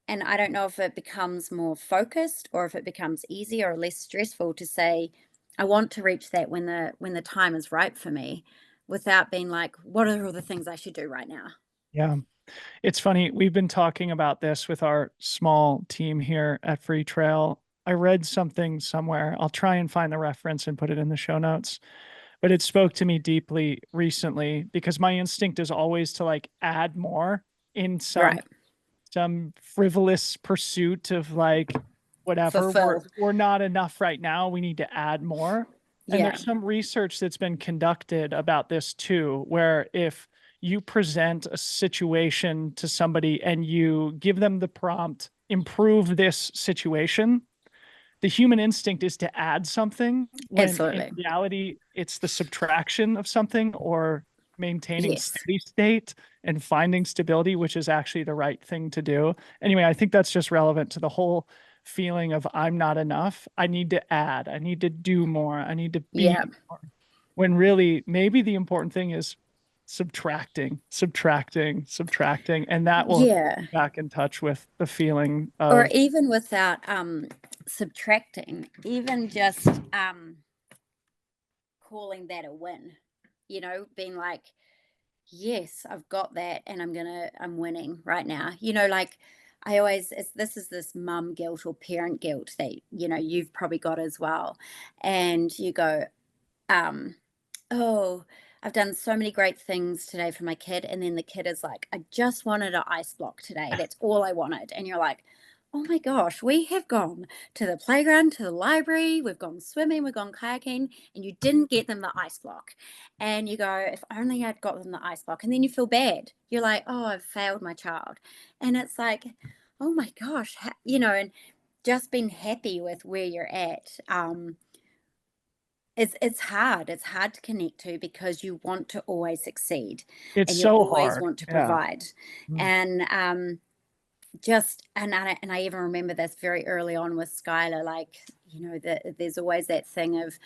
And I don't know if it becomes more focused or if it becomes easier or less stressful to say, I want to reach that when the time is right for me, without being like, what are all the things I should do right now? Yeah. It's funny. We've been talking about this with our small team here at Freetrail. I read something somewhere. I'll try and find the reference and put it in the show notes. But it spoke to me deeply recently because my instinct is always to like add more in Right. some frivolous pursuit of like whatever. Fulfill. We're not enough right now. We need to add more. And Yeah. there's some research that's been conducted about this too, where if you present a situation to somebody and you give them the prompt, improve this situation, the human instinct is to add something when Absolutely. in reality it's the subtraction of something or maintaining Yes. steady state and finding stability, which is actually the right thing to do. Anyway, I think that's just relevant to the whole feeling of I'm not enough. I need to add, I need to do more, I need to be Yeah. more. When really maybe the important thing is subtracting, and that will Yeah. get back in touch with the feeling Or of even without subtracting, even just calling that a win, you know, being like, yes, I've got that and I'm winning right now. You know, like this is this mum guilt or parent guilt that, you know, you've probably got as well. And you go, oh, I've done so many great things today for my kid. And then the kid is like, I just wanted an ice block today. That's all I wanted. And you're like, oh my gosh, we have gone to the playground, to the library, we've gone swimming, we've gone kayaking, and you didn't get them the ice block. And you go, if only I'd got them the ice block. And then you feel bad. You're like, oh, I've failed my child. And it's like, oh my gosh, you know, and just being happy with where you're at. It's hard. It's hard to connect to because you want to always succeed it's and you so always hard. want to Yeah. provide. And I even remember this very early on with Skylar, like, you know, there's always that thing of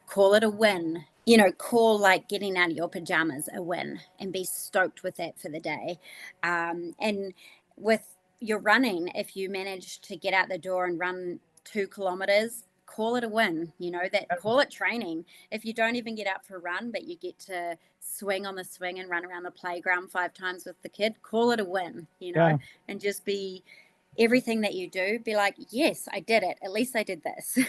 call it a win, you know, call like getting out of your pajamas a win and be stoked with that for the day. And with your running, if you manage to get out the door and run 2 kilometers, call it a win, you know, that call it training. If you don't even get out for a run, but you get to swing on the swing and run around the playground 5 times with the kid, call it a win, you know, and just be everything that you do, be like, yes, I did it. At least I did this.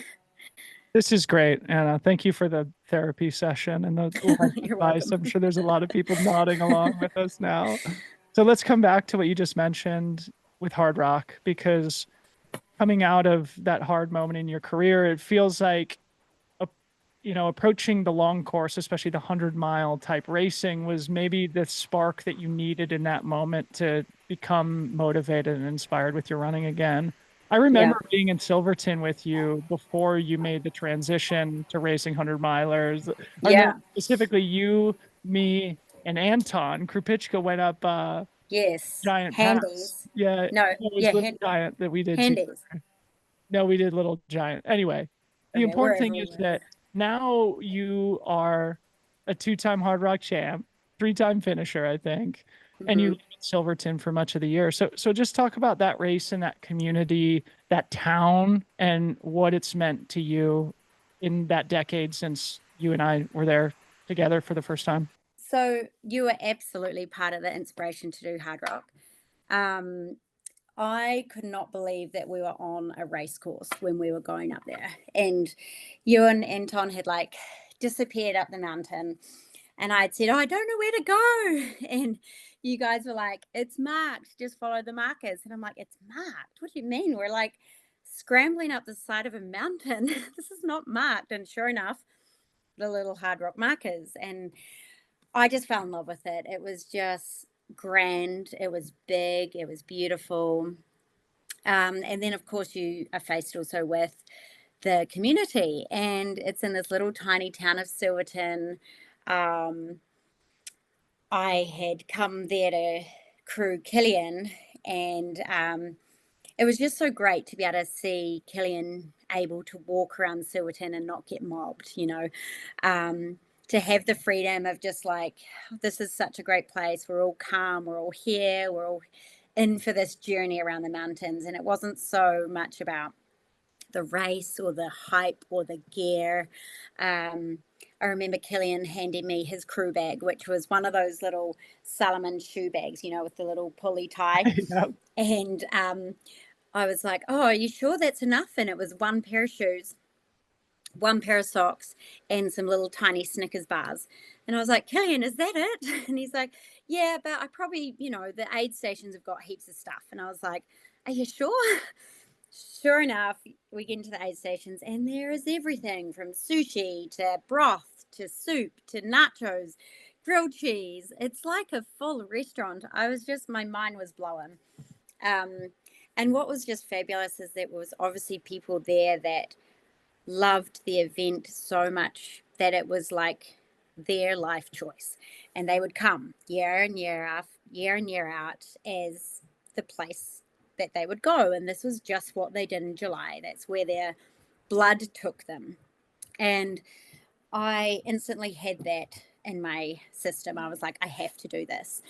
This is great, Anna. Thank you for the therapy session and the life You're advice. welcome. I'm sure there's a lot of people nodding along with us now. So let's come back to what you just mentioned with Hardock, because coming out of that hard moment in your career, it feels like, you know, approaching the long course, especially the 100-mile type racing, was maybe the spark that you needed in that moment to become motivated and inspired with your running again. I remember being in Silverton with you before you made the transition to racing 100-milers. I remember specifically you, me, and Anton Krupichka went up Giant Handies. Pass. Yeah, No, it was yeah, Little Giant that we did Handies. together. No, we did Little Giant. Anyway, the Okay, important thing wherever is we were. that now you are a 2-time Hard Rock champ, 3-time finisher, I think, and you live in Silverton for much of the year. So just talk about that race and that community, that town, and what it's meant to you in that decade since you and I were there together for the first time. So you were absolutely part of the inspiration to do Hard Rock. I could not believe that we were on a race course when we were going up there. And you and Anton had like disappeared up the mountain. And I'd said, oh, I don't know where to go. And you guys were like, it's marked. Just follow the markers. And I'm like, it's marked? What do you mean? We're like scrambling up the side of a mountain. This is not marked. And sure enough, the little Hard Rock markers. And I just fell in love with it. It was just grand. It was big. It was beautiful. And then, of course, you are faced also with the community, and it's in this little tiny town of Silverton. I had come there to crew Killian, and it was just so great to be able to see Killian able to walk around Silverton and not get mobbed, you know. To have the freedom of just like, this is such a great place. We're all calm. We're all here. We're all in for this journey around the mountains. And it wasn't so much about the race or the hype or the gear. I remember Killian handing me his crew bag, which was one of those little Salomon shoe bags, you know, with the little pulley tie. And I was like, oh, are you sure that's enough? And it was 1 pair of shoes, 1 pair of socks, and some little tiny Snickers bars. And I was like, Killian, is that it? And he's like, yeah, but I probably, you know, the aid stations have got heaps of stuff. And I was like, are you sure? Sure enough, we get into the aid stations and there is everything from sushi to broth to soup to nachos grilled cheese. It's like a full restaurant. My mind was blown. And what was just fabulous is there was obviously people there that loved the event so much that it was like their life choice, and they would come year in year out as the place that they would go, and this was just what they did in July. That's where their blood took them, and I instantly had that in my system. I was like, I have to do this.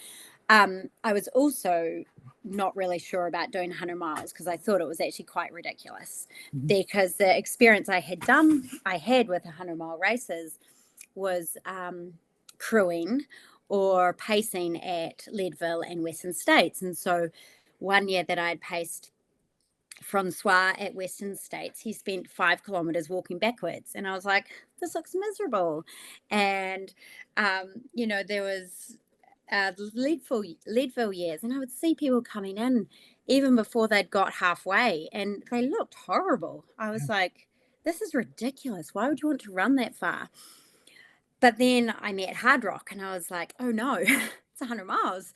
I was also not really sure about doing 100 miles because I thought it was actually quite ridiculous, because the experience I had with 100-mile races was crewing or pacing at Leadville and Western States. And so one year that I had paced Francois at Western States, he spent 5 kilometers walking backwards. And I was like, this looks miserable. And, there was Leadville years, and I would see people coming in even before they'd got halfway, and they looked horrible. I was like, this is ridiculous. Why would you want to run that far? But then I met Hardock, and I was like, oh no, it's 100 miles.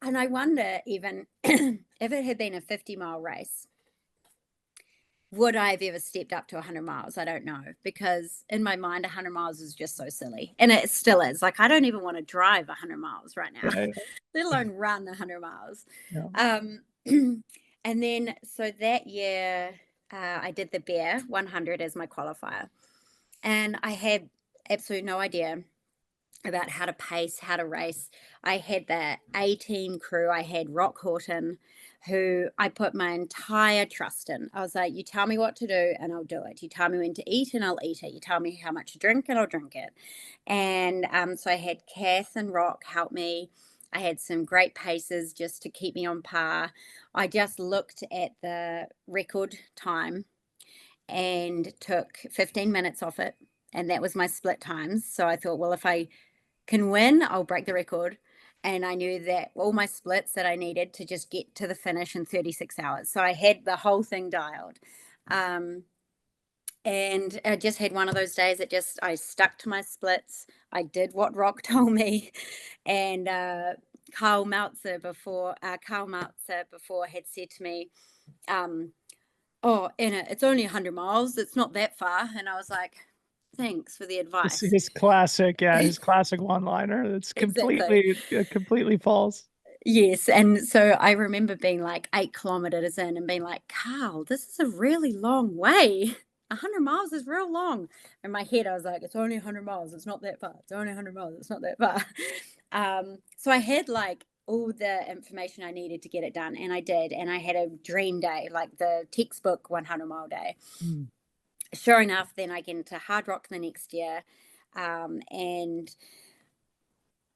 And I wonder even if it had been a 50-mile race, would I have ever stepped up to 100 miles? I don't know, because in my mind, 100 miles is just so silly. And it still is. Like, I don't even want to drive 100 miles right now, let alone run 100 miles. Yeah. And then, so that year, I did the Bear 100 as my qualifier. And I had absolutely no idea about how to pace, how to race. I had the A-team crew. I had Rock Horton, who I put my entire trust in. I was like, you tell me what to do and I'll do it. You tell me when to eat and I'll eat it. You tell me how much to drink and I'll drink it. And so I had Kath and Rock help me. I had some great paces just to keep me on par. I just looked at the record time and took 15 minutes off it. And that was my split times. So I thought, well, if I can win, I'll break the record. And I knew that all my splits that I needed to just get to the finish in 36 hours. So I had the whole thing dialed. And I just had one of those days that I stuck to my splits. I did what Rock told me. And Carl Meltzer before had said to me, oh, Anna, it's only 100 miles. It's not that far. And I was like, thanks for the advice. His classic one-liner. That's completely false. Yes. And so I remember being like 8 kilometers in and being like, Carl, this is a really long way. 100 miles is real long. In my head, I was like, it's only 100 miles. It's not that far. It's only 100 miles. It's not that far. So I had like all the information I needed to get it done. And I did. And I had a dream day, like the textbook 100-mile day. Sure enough, then I get into Hardock the next year, and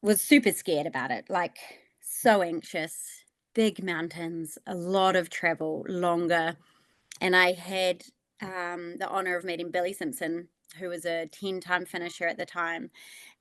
was super scared about it, like so anxious, big mountains, a lot of travel, longer. And I had the honor of meeting Billy Simpson, who was a 10-time finisher at the time.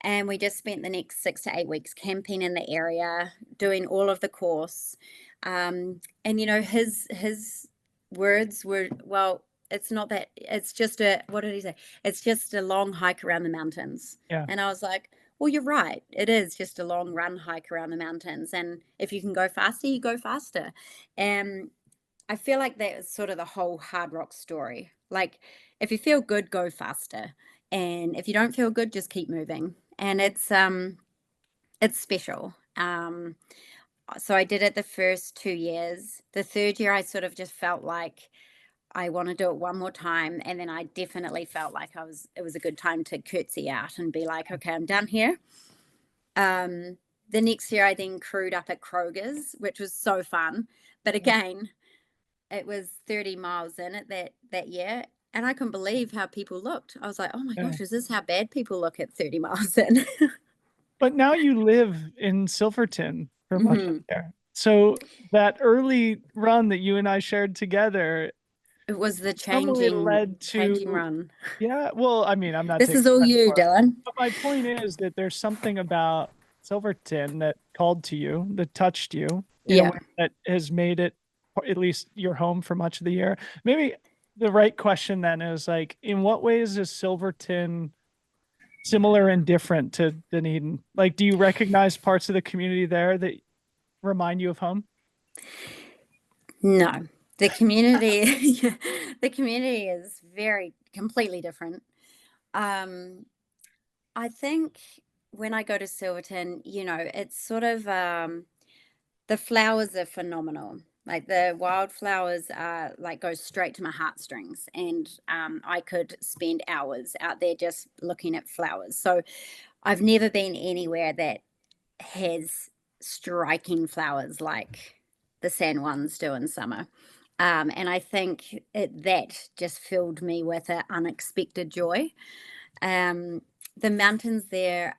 And we just spent the next 6 to 8 weeks camping in the area, doing all of the course. And, his words were, well, it's not that, it's just what did he say? It's just a long hike around the mountains. Yeah. And I was like, well, you're right. It is just a long run hike around the mountains. And if you can go faster, you go faster. And I feel like that is sort of the whole Hardock story. Like, if you feel good, go faster. And if you don't feel good, just keep moving. And it's special. So I did it the first 2 years. The third year, I sort of just felt like I want to do it one more time. And then I definitely felt like it was a good time to curtsy out and be like, okay, I'm done here. The next year I then crewed up at Kroger's, which was so fun. But again, it was 30 miles in it that year. And I couldn't believe how people looked. I was like, oh my gosh, is this how bad people look at 30 miles in? But now you live in Silverton for much of the year. So that early run that you and I shared together, it was the changing run. Yeah. Well, I mean, I'm not. This is all you, Dylan. But my point is that there's something about Silverton that called to you, that touched you, in a way that has made it at least your home for much of the year. Maybe the right question then is like, in what ways is Silverton similar and different to Dunedin? Like, do you recognize parts of the community there that remind you of home? No, the community, the community is completely different. Um, I think when I go to Silverton, it's sort of the flowers are phenomenal. Like the wildflowers are like go straight to my heartstrings, and I could spend hours out there just looking at flowers. So I've never been anywhere that has striking flowers like the San Juans do in summer. And I think that just filled me with an unexpected joy. Um, the mountains there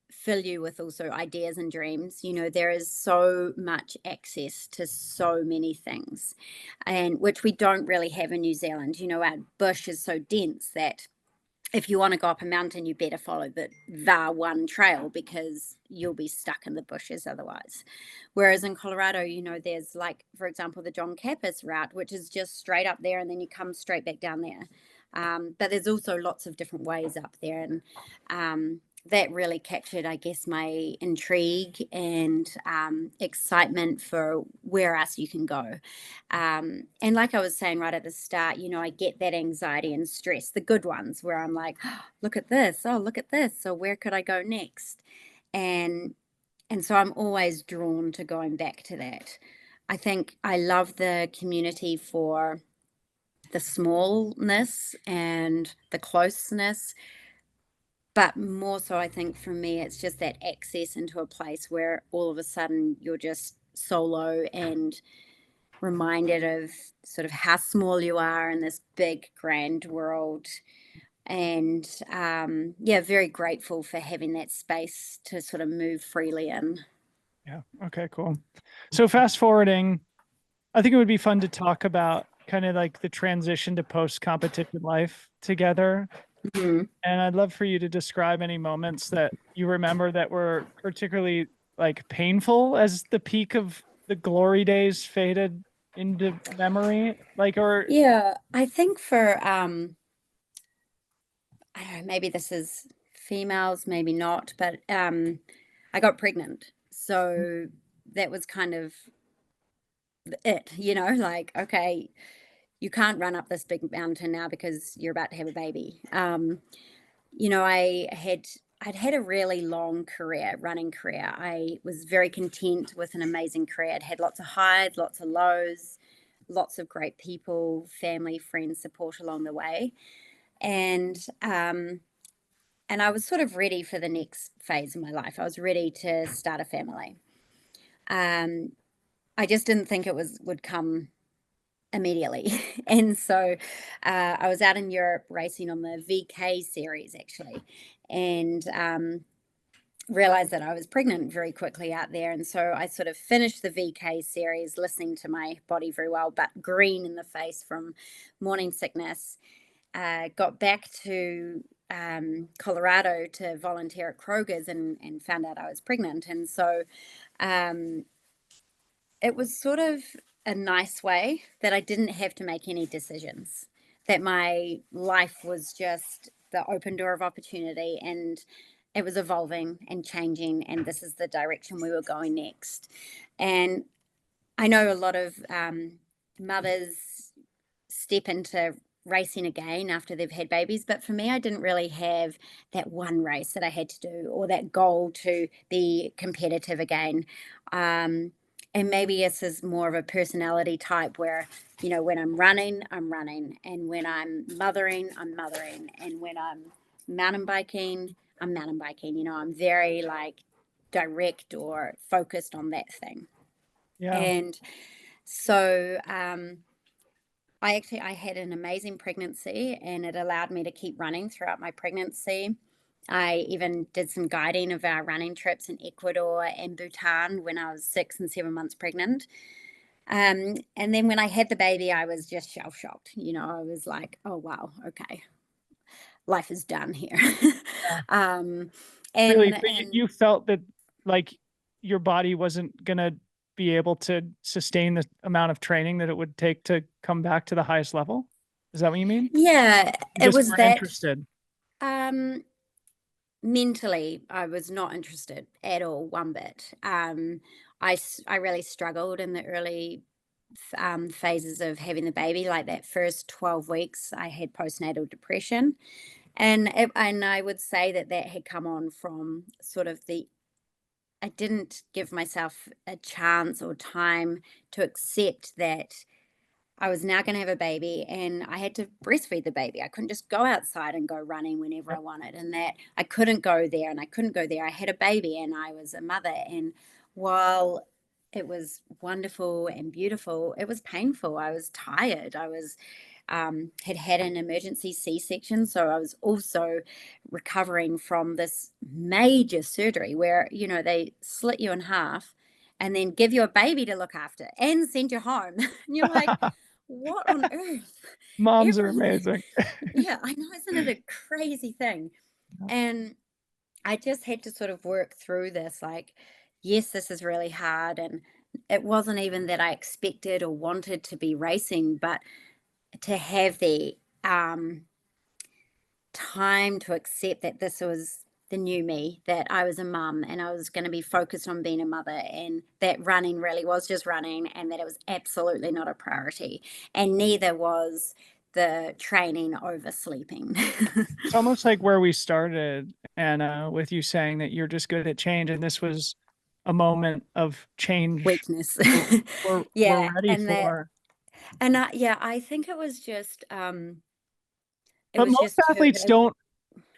fill you with also ideas and dreams. There is so much access to so many things, and which we don't really have in New Zealand. Our bush is so dense that if you want to go up a mountain, you better follow the one trail, because you'll be stuck in the bushes otherwise. Whereas in Colorado, there's like, for example, the John Kappas route, which is just straight up there and then you come straight back down there. But there's also lots of different ways up there. And that really captured, I guess, my intrigue and excitement for where else you can go. And like I was saying right at the start, I get that anxiety and stress, the good ones, where I'm like, oh, look at this. Oh, look at this. So where could I go next? And so I'm always drawn to going back to that. I think I love the community for the smallness and the closeness. But more so, I think for me, it's just that access into a place where all of a sudden you're just solo and reminded of sort of how small you are in this big, grand world. And very grateful for having that space to sort of move freely in. Yeah. Okay, cool. So fast forwarding, I think it would be fun to talk about kind of like the transition to post-competition life together. Mm-hmm. And I'd love for you to describe any moments that you remember that were particularly like painful as the peak of the glory days faded into memory. Yeah, I think for I don't know, maybe this is females, maybe not, but I got pregnant. So that was kind of it, like, okay, you can't run up this big mountain now because you're about to have a baby. I'd had a really long running career. I was very content with an amazing career. I'd had lots of highs, lots of lows, lots of great people, family, friends, support along the way. And I was sort of ready for the next phase of my life. I was ready to start a family. I just didn't think it would come immediately. And so I was out in Europe racing on the VK series, actually, and realized that I was pregnant very quickly out there. And so I sort of finished the VK series, listening to my body very well, but green in the face from morning sickness. Got back to Colorado to volunteer at Kroger's and found out I was pregnant. And so it was sort of a nice way that I didn't have to make any decisions, that my life was just the open door of opportunity, and it was evolving and changing, and this is the direction we were going next. And I know a lot of mothers step into racing again after they've had babies, but for me, I didn't really have that one race that I had to do, or that goal to be competitive again. And maybe this is more of a personality type where, when I'm running, and when I'm mothering, I'm mothering, and when I'm mountain biking, I'm mountain biking. I'm very like direct or focused on that thing. Yeah. And so I had an amazing pregnancy, and it allowed me to keep running throughout my pregnancy. I even did some guiding of our running trips in Ecuador and Bhutan when I was 6 and 7 months pregnant. And then when I had the baby, I was just shell shocked. I was like, oh, wow, okay, life is done here. Really, you felt that like your body wasn't going to be able to sustain the amount of training that it would take to come back to the highest level? Is that what you mean? Yeah, it was that. Interested. mentally, I was not interested at all, one bit. I really struggled in the early phases of having the baby. Like that first 12 weeks, I had postnatal depression. And I would say that that had come on from sort of I didn't give myself a chance or time to accept that I was now going to have a baby and I had to breastfeed the baby. I couldn't just go outside and go running whenever I wanted, and that I couldn't go there and I couldn't go there. I had a baby and I was a mother. And while it was wonderful and beautiful, it was painful. I was tired. I was had an emergency C-section. So I was also recovering from this major surgery where, they slit you in half and then give you a baby to look after and send you home. And you're like, what on earth? Moms are Everything. amazing. Yeah, I know. Isn't it a crazy thing? And I just had to sort of work through this. Like, yes, this is really hard. And it wasn't even that I expected or wanted to be racing, but to have the time to accept that this was the new me, that I was a mum and I was going to be focused on being a mother, and that running really was just running, and that it was absolutely not a priority, and neither was the training over sleeping. It's almost like where we started, Anna, with you saying that you're just good at change, and this was a moment of change Weakness. we're Yeah, ready for. I think it was just But most athletes don't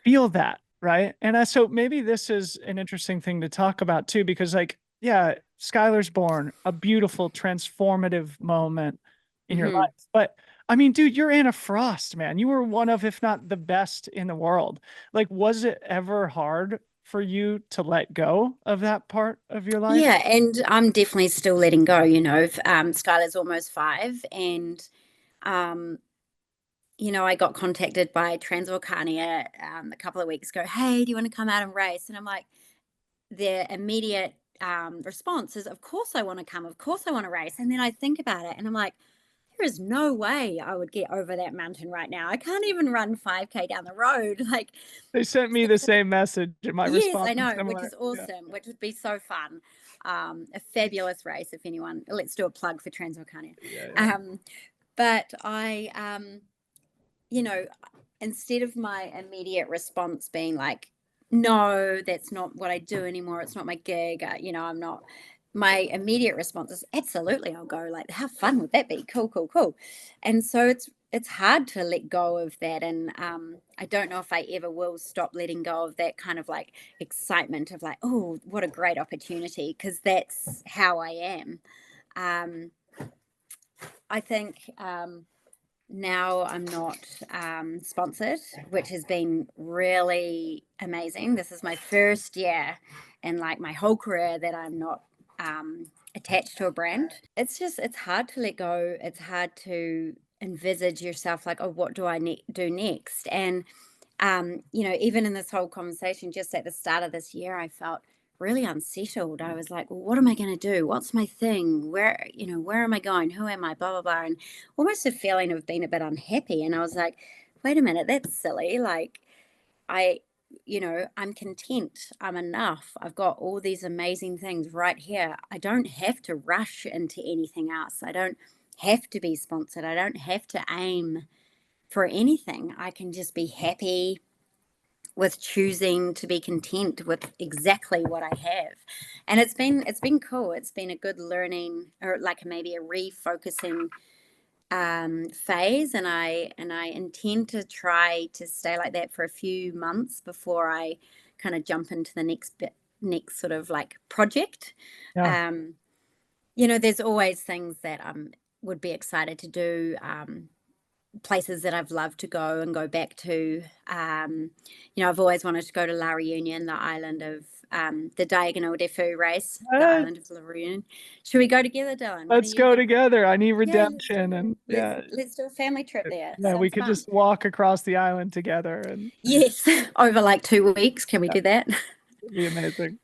feel that, right? And so maybe this is an interesting thing to talk about too, because like, yeah, Skylar's born, a beautiful transformative moment in your life. But I mean, dude, you're Anna Frost, man. You were one of, if not the best in the world. Like, was it ever hard for you to let go of that part of your life? Yeah, and I'm definitely still letting go. Skylar's almost 5, and I got contacted by Transvolcania a couple of weeks ago. Hey, do you want to come out and race? And I'm like, their immediate response is, of course I want to come. Of course I want to race. And then I think about it and I'm like, there is no way I would get over that mountain right now. I can't even run 5K down the road. Like, they sent me the same message in my yes, response. I know, which is awesome, which would be so fun. A fabulous race if anyone. Let's do a plug for Transvolcania. Yeah. But instead of my immediate response being like, no, that's not what I do anymore. It's not my gig. I'm not. My immediate response is absolutely, I'll go. Like, how fun would that be? Cool, cool, cool. And so it's hard to let go of that. And I don't know if I ever will stop letting go of that kind of like excitement of like, oh, what a great opportunity, because that's how I am. I think now I'm not sponsored, which has been really amazing. This is my first year in like my whole career that I'm not attached to a brand. It's hard to let go. It's hard to envisage yourself like, oh, what do I do next? And even in this whole conversation, just at the start of this year, I felt really unsettled. I was like, well, what am I going to do? What's my thing? Where am I going? Who am I? Blah, blah, blah. And almost a feeling of being a bit unhappy. And I was like, wait a minute, that's silly. Like, I'm content. I'm enough. I've got all these amazing things right here. I don't have to rush into anything else. I don't have to be sponsored. I don't have to aim for anything. I can just be happy with choosing to be content with exactly what I have. And it's been cool. It's been a good learning, or like maybe a refocusing phase, and I intend to try to stay like that for a few months before I kind of jump into the next sort of like project. Yeah. There's always things that I would be excited to do, places that I've loved to go and go back to. I've always wanted to go to La Reunion, the island of the Diagonal des Fous race, the island of La Reunion. Should we go together, Dylan? Let's go together. I need redemption. Let's do a family trip there. Yeah, we could just walk across the island together. And yes, over like 2 weeks. Can we do that? It'd be amazing.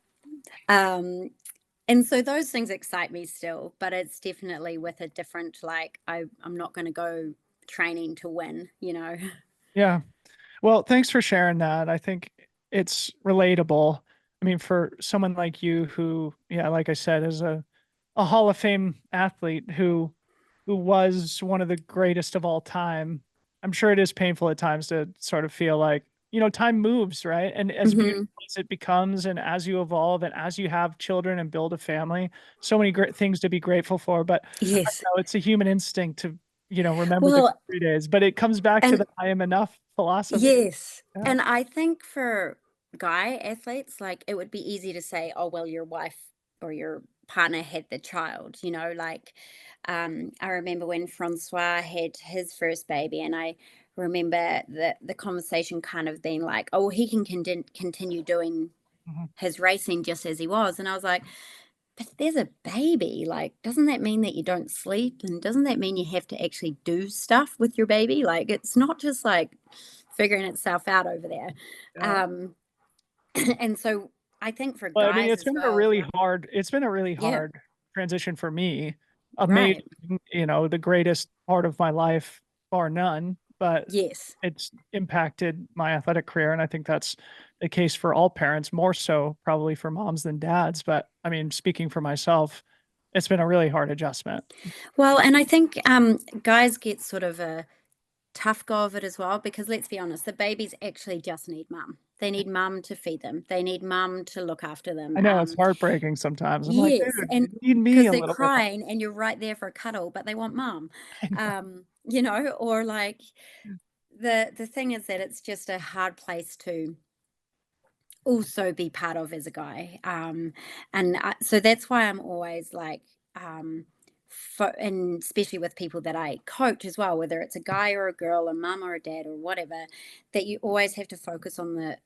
And so those things excite me still, but it's definitely with a different, like, I'm not going to go training to win. Yeah. Well, thanks for sharing that. I think it's relatable. I mean, for someone like you who, yeah, like I said, is a Hall of Fame athlete who was one of the greatest of all time, I'm sure it is painful at times to sort of feel like, time moves, right? And as Hmm. beautiful as it becomes, and as you evolve and as you have children and build a family, so many great things to be grateful for. But I Yes. know it's a human instinct to, remember the Well, 3 days, but it comes back to and the I am enough philosophy. yes. Yeah. And I think for guy athletes, like it would be easy to say, oh, well, your wife or your partner had the child, like I remember when Francois had his first baby, and I remember the conversation kind of being like, oh, he can continue doing Mhm. his racing just as he was. And I was like, but there's a baby. Like, doesn't that mean that you don't sleep? And doesn't that mean you have to actually do stuff with your baby? Like, it's not just like figuring itself out over there. Yeah. Um, and so I think for Well, I mean, guys it's as been a well, really hard, it's been a really yeah, hard transition for me. right. Amazing, the greatest part of my life, bar none, but Yes. it's impacted my athletic career. And I think that's the case for all parents, more so probably for moms than dads. But I mean, speaking for myself, it's been a really hard adjustment. Well, and I think guys get sort of a tough go of it as well, because let's be honest, the babies actually just need mum. They need mum to feed them. They need mum to look after them. I know it's heartbreaking sometimes. I'm like, Yes, dude, and you need me because a they're little bit more. crying and you're right there for a cuddle, but they want mum. I know. Or like the thing is that it's just a hard place to also be part of as a guy. So that's why I'm always like, and especially with people that I coach as well, whether it's a guy or a girl, a mum or a dad or whatever, that you always have to focus on the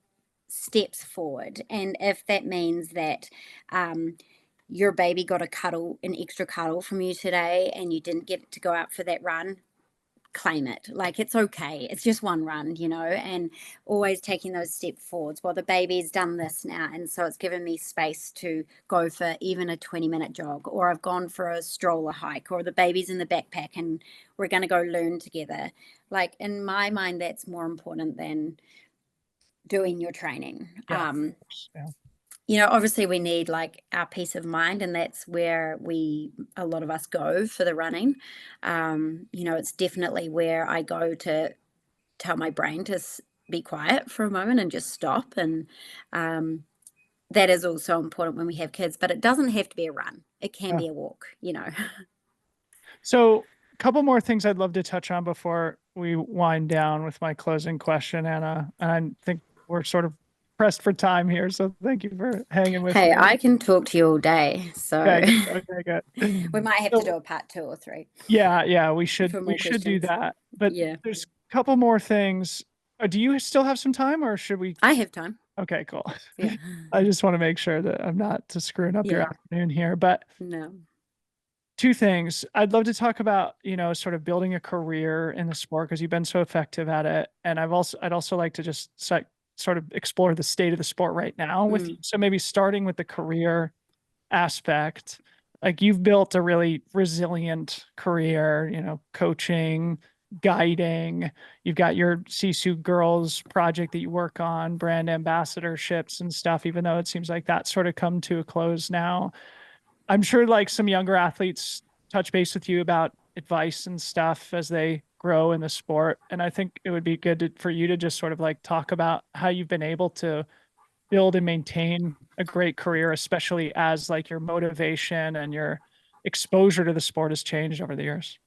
steps forward. And if that means that your baby got an extra cuddle from you today, and you didn't get to go out for that run, claim it. Like, it's okay. It's just one run, and always taking those steps forwards. Well, the baby's done this now, and so it's given me space to go for even a 20-minute jog, or I've gone for a stroller hike, or the baby's in the backpack and we're going to go learn together. Like, in my mind, that's more important than doing your training. Yeah. Yeah. Obviously we need like our peace of mind, and that's where a lot of us go for the running. It's definitely where I go to tell my brain to be quiet for a moment and just stop. And that is also important when we have kids, but it doesn't have to be a run. It can Yeah. be a walk. So, a couple more things I'd love to touch on before we wind down with my closing question, Anna. And I think we're sort of pressed for time here, so thank you for hanging with Hey, me. I can talk to you all day, so Okay, good. Okay, we good. might have to do So, a part 2 or 3 yeah, we should for we more should do questions. that. But Yeah, there's a couple more things. Do you still have some time, or should we? I have time. Okay, cool. Yeah. I just want to make sure that I'm not just screwing up your Yeah. afternoon here. But No. two things. I'd love to talk about, sort of building a career in the sport because you've been so effective at it. And I'd also like to just sort of explore the state of the sport right now with you. So maybe starting with the career aspect, like you've built a really resilient career, coaching, guiding. You've got your Sisu Girls project that you work on, brand ambassadorships and stuff, even though it seems like that's sort of come to a close now. I'm sure like some younger athletes touch base with you about advice and stuff as they grow in the sport. And I think it would be good for you to just sort of like talk about how you've been able to build and maintain a great career, especially as like your motivation and your exposure to the sport has changed over the years.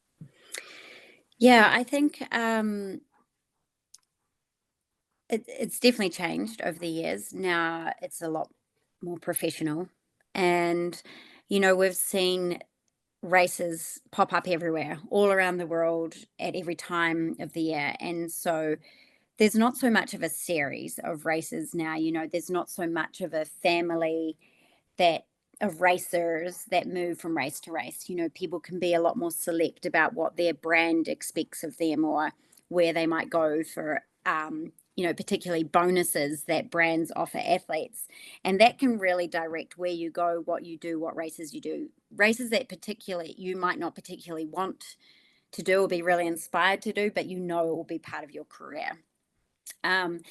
Yeah, I think it's definitely changed over the years. Now it's a lot more professional, and we've seen races pop up everywhere, all around the world, at every time of the year. And so there's not so much of a series of races now. There's not so much of a family that of racers that move from race to race. People can be a lot more select about what their brand expects of them, or where they might go for particularly bonuses that brands offer athletes. And that can really direct where you go, what you do, what races you do. Races that particularly you might not particularly want to do or be really inspired to do, but it will be part of your career. And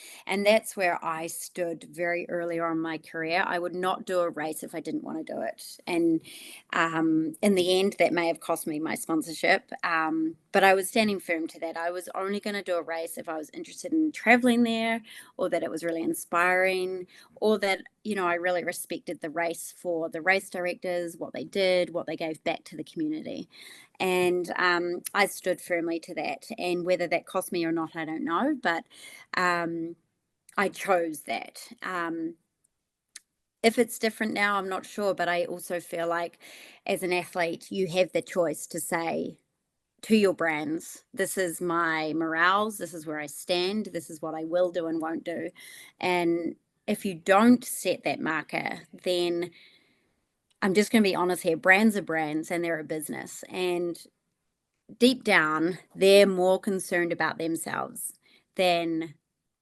that's where I stood very early on in my career. I would not do a race if I didn't want to do it. And in the end, that may have cost me my sponsorship. But I was standing firm to that. I was only going to do a race if I was interested in traveling there, or that it was really inspiring, or that, I really respected the race for the race directors, what they did, what they gave back to the community. And I stood firmly to that. And whether that cost me or not, I don't know. But I chose that. If it's different now, I'm not sure. But I also feel like as an athlete, you have the choice to say to your brands, this is my morals, this is where I stand, this is what I will do and won't do. And if you don't set that marker, then I'm just going to be honest here, brands are brands and they're a business. And deep down, they're more concerned about themselves than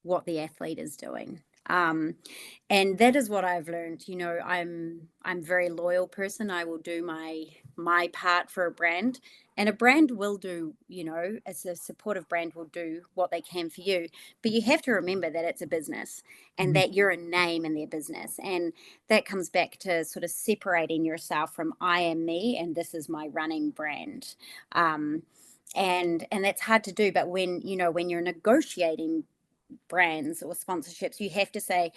what the athlete is doing. And that is what I've learned. I'm very loyal person. I will do my part for a brand, and a brand will do, as a supportive brand will do what they can for you. But you have to remember that it's a business and that you're a name in their business. And that comes back to sort of separating yourself from I am me and this is my running brand. And that's hard to do. But when you're negotiating brands or sponsorships, you have to say,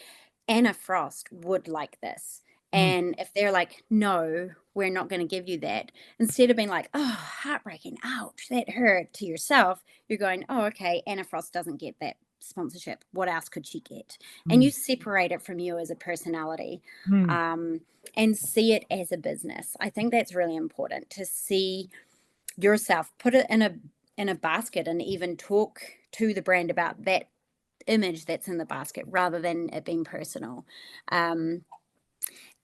Anna Frost would like this. And if they're like, no, we're not going to give you that, instead of being like, oh, heartbreaking, ouch, that hurt to yourself, you're going, oh, okay, Anna Frost doesn't get that sponsorship. What else could she get? And you separate it from you as a personality, and see it as a business. I think that's really important, to see yourself, put it in a basket, and even talk to the brand about that image that's in the basket rather than it being personal.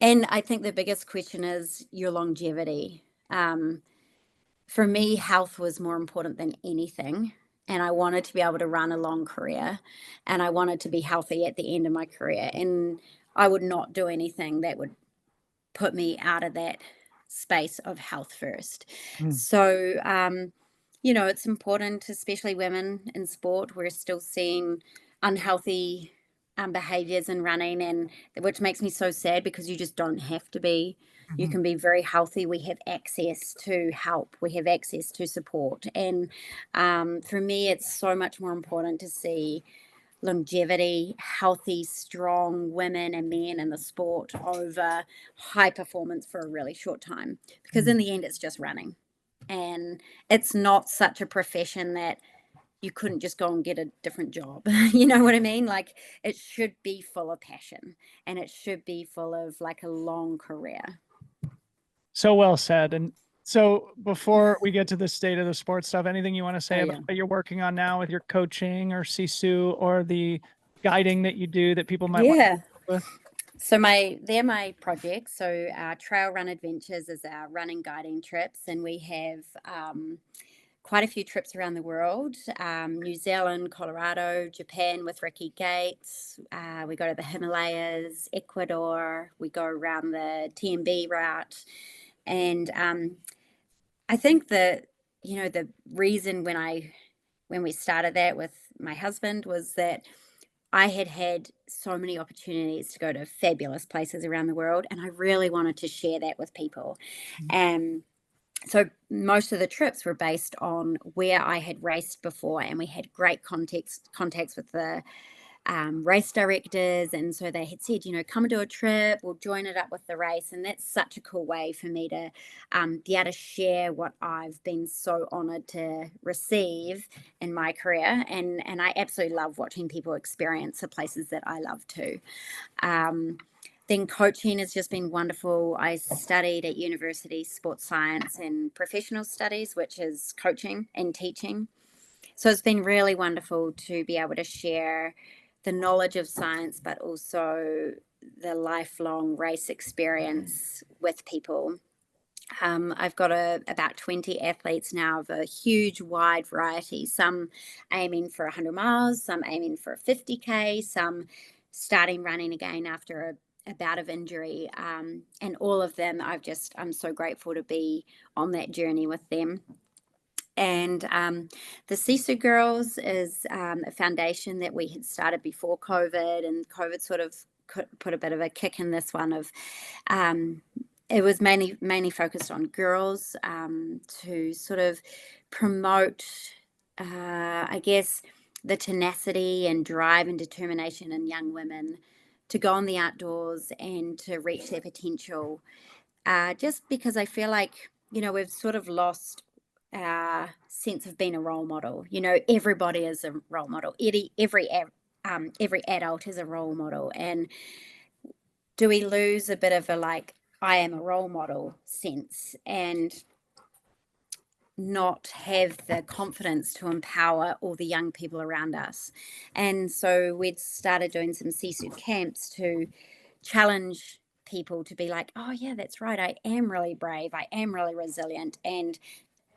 And I think the biggest question is your longevity. For me, health was more important than anything. And I wanted to be able to run a long career, and I wanted to be healthy at the end of my career. And I would not do anything that would put me out of that space of health first. So, it's important, especially women in sport. We're still seeing unhealthy behaviors in running, and which makes me so sad, because you just don't have to be. You can be very healthy. We have access to help. We have access to support. And for me, it's so much more important to see longevity, healthy, strong women and men in the sport over high performance for a really short time. Because in the end, it's just running. And it's not such a profession that you couldn't just go and get a different job. You know what I mean? Like, it should be full of passion, and it should be full of like a long career. So well said. And so before we get to the state of the sports stuff, anything you want to say about what you're working on now with your coaching or Sisu, or the guiding that you do that people might want to work with? So they're my projects. So Trail Run Adventures is our running guiding trips, and we have quite a few trips around the world. New Zealand, Colorado, Japan with Ricky Gates. We go to the Himalayas, Ecuador. We go around the TMB route. And I think that, the reason when we started that with my husband was that I had so many opportunities to go to fabulous places around the world, and I really wanted to share that with people. And so most of the trips were based on where I had raced before, and we had great contacts with the race directors. And so they had said, come and do a trip, we'll join it up with the race. And that's such a cool way for me to be able to share what I've been so honored to receive in my career. And I absolutely love watching people experience the places that I love too. Then coaching has just been wonderful. I studied at university sports science and professional studies, which is coaching and teaching. So it's been really wonderful to be able to share the knowledge of science, but also the lifelong race experience with people. I've got about 20 athletes now of a huge wide variety, some aiming for 100 miles, some aiming for 50K, some starting running again after a bout of injury. And all of them, I'm so grateful to be on that journey with them. And the Sisu Girls is a foundation that we had started before COVID, and COVID sort of put a bit of a kick in this one of it was mainly focused on girls to sort of promote, I guess, the tenacity and drive and determination in young women to go on the outdoors and to reach their potential. Just because I feel like, we've sort of lost our sense of being a role model. Everybody is a role model. Every adult is a role model. And do we lose a bit of a I am a role model sense and not have the confidence to empower all the young people around us? And so we'd started doing some Sisu camps to challenge people to be like, oh yeah, that's right, I am really brave, I am really resilient, and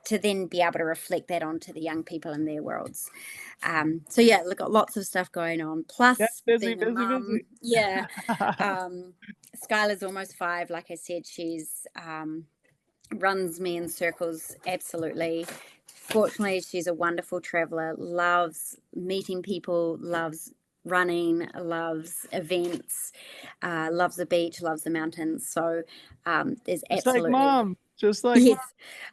to then be able to reflect that onto the young people in their worlds. So yeah, we've got lots of stuff going on. Plus, busy. Yeah. Skylar's almost 5. Like I said, she's runs me in circles. Absolutely. Fortunately, she's a wonderful traveler, loves meeting people, loves running, loves events, loves the beach, loves the mountains. So there's absolutely like mom. Just like yes,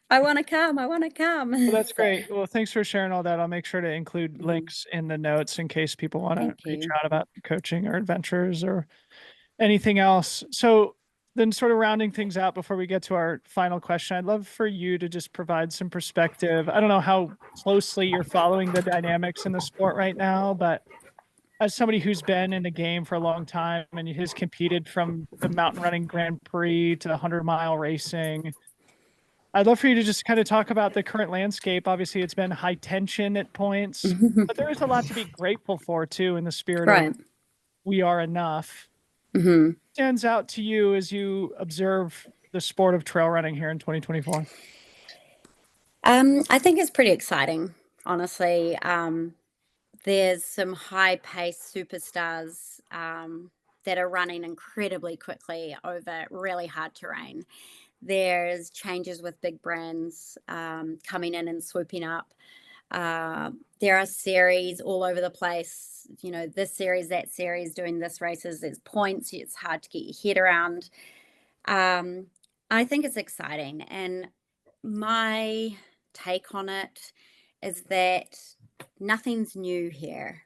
I want to come. Well, that's great. Well, thanks for sharing all that. I'll make sure to include links in the notes in case people want to reach out about coaching or adventures or anything else. So then sort of rounding things out before we get to our final question, I'd love for you to just provide some perspective. I don't know how closely you're following the dynamics in the sport right now, but as somebody who's been in the game for a long time and has competed from the mountain running Grand Prix to 100-mile racing, I'd love for you to just kind of talk about the current landscape. Obviously, it's been high tension at points, but there is a lot to be grateful for too, in the spirit of we are enough. Stands out to you as you observe the sport of trail running here in 2024? I think it's pretty exciting, honestly. There's some high-paced superstars that are running incredibly quickly over really hard terrain. There's changes with big brands coming in and swooping up. There are series all over the place, this series, that series, doing this races. There's points. It's hard to get your head around. I think it's exciting. And my take on it is that nothing's new here.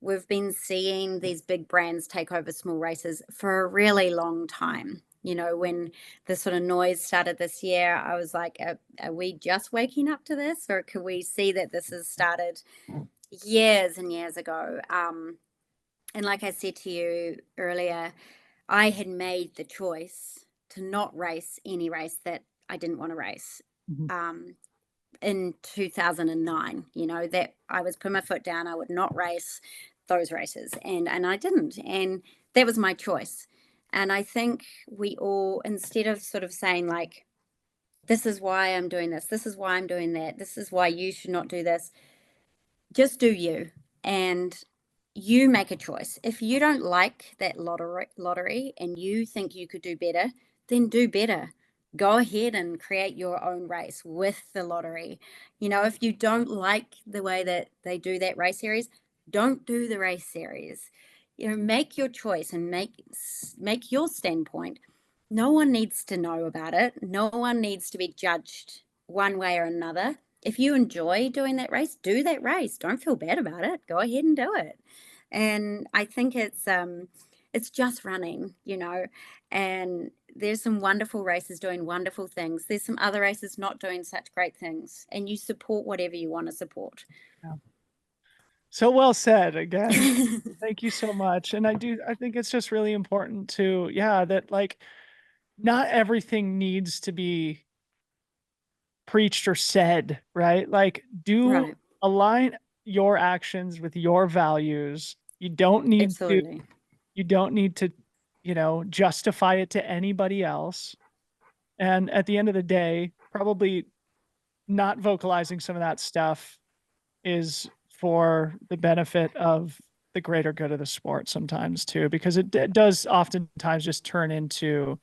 We've been seeing these big brands take over small races for a really long time. When the sort of noise started this year, I was like, are we just waking up to this, or can we see that this has started years and years ago? And like I said to you earlier, I had made the choice to not race any race that I didn't want to race. In 2009, that I was putting my foot down. I would not race those races, and I didn't, and that was my choice. And I think we all, instead of sort of saying like, this is why I'm doing this, this is why I'm doing that, this is why you should not do this, just do you, and you make a choice. If you don't like that lottery and you think you could do better, then do better. Go ahead and create your own race with the lottery. If you don't like the way that they do that race series, don't do the race series. Make your choice and make your standpoint. No one needs to know about it. No one needs to be judged one way or another. If you enjoy doing that race, do that race. Don't feel bad about it. Go ahead and do it. And I think it's just running, and there's some wonderful races doing wonderful things. There's some other races not doing such great things, and you support whatever you want to support. Yeah. So well said again. Thank you so much. And I think it's just really important to, that like not everything needs to be preached or said, right? Like align your actions with your values. You don't need to, justify it to anybody else. And at the end of the day, probably not vocalizing some of that stuff is for the benefit of the greater good of the sport sometimes too, because it does oftentimes just turn into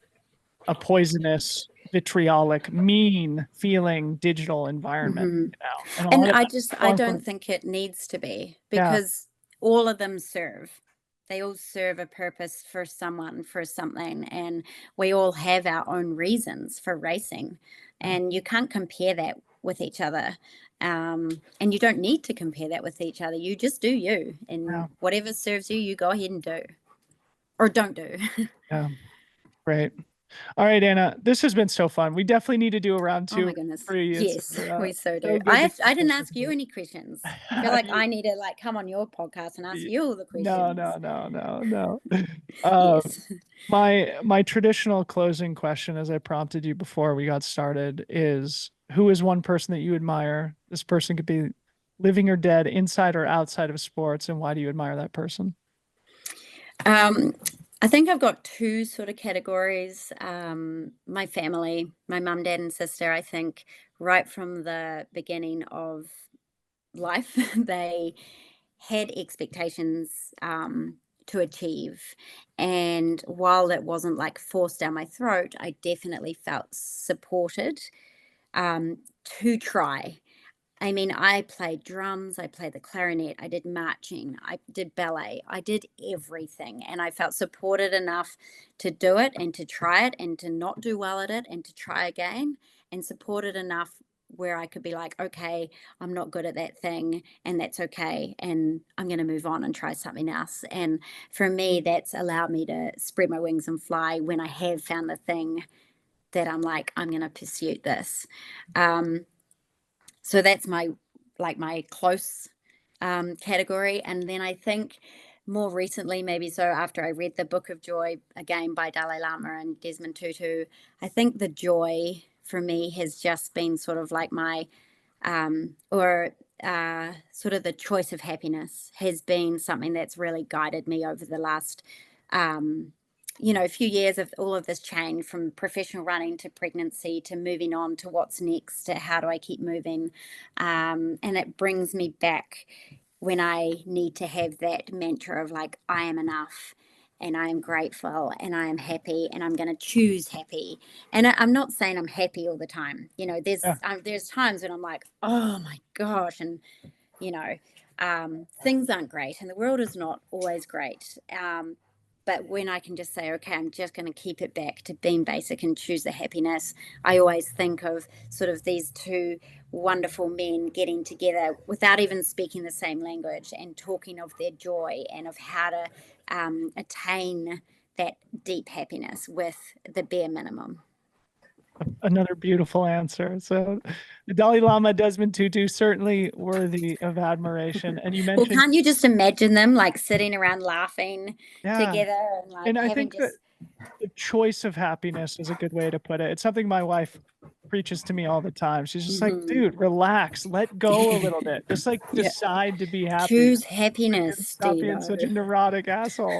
a poisonous vitriolic, mean feeling digital environment now. And I don't think it needs to be, because all of them serve. They all serve a purpose for someone, for something, and we all have our own reasons for racing, and you can't compare that with each other. And you don't need to compare that with each other. You just do you, and whatever serves you, you go ahead and do, or don't do. Yeah, great. All right, Anna, this has been so fun. We definitely need to do a round 2. Oh my goodness. Yes, we so do. So I didn't ask you any questions. I feel like I need to come on your podcast and ask you all the questions. No. Yes. My traditional closing question, as I prompted you before we got started, is who is one person that you admire? This person could be living or dead, inside or outside of sports, and why do you admire that person? I think I've got 2 sort of categories. My family, my mum, dad, and sister, I think right from the beginning of life, they had expectations to achieve. And while that wasn't forced down my throat, I definitely felt supported to try. I mean, I played drums, I played the clarinet, I did marching, I did ballet, I did everything. And I felt supported enough to do it and to try it and to not do well at it and to try again, and supported enough where I could be like, okay, I'm not good at that thing, and that's okay. And I'm going to move on and try something else. And for me, that's allowed me to spread my wings and fly when I have found the thing that I'm like, I'm going to pursue this. So that's my close category. And then I think more recently, maybe so after I read the Book of Joy again by Dalai Lama and Desmond Tutu, I think the joy for me has just been sort of like my sort of the choice of happiness has been something that's really guided me over the last few years of all of this change, from professional running to pregnancy to moving on to what's next to how do I keep moving. And it brings me back when I need to have that mantra of I am enough and I am grateful and I am happy and I'm going to choose happy. And I'm not saying I'm happy all the time. There's times when I'm like, oh my gosh. And, things aren't great and the world is not always great. But when I can just say, okay, I'm just going to keep it back to being basic and choose the happiness, I always think of sort of these 2 wonderful men getting together without even speaking the same language and talking of their joy and of how to attain that deep happiness with the bare minimum. Another beautiful answer. So the Dalai Lama, Desmond Tutu, certainly worthy of admiration. And you mentioned, well, can't you just imagine them sitting around laughing together and I think that the choice of happiness is a good way to put it. It's something my wife preaches to me all the time. She's just like, dude, relax, let go a little bit. Just decide to be happy. Choose happiness. Stop being such a neurotic asshole.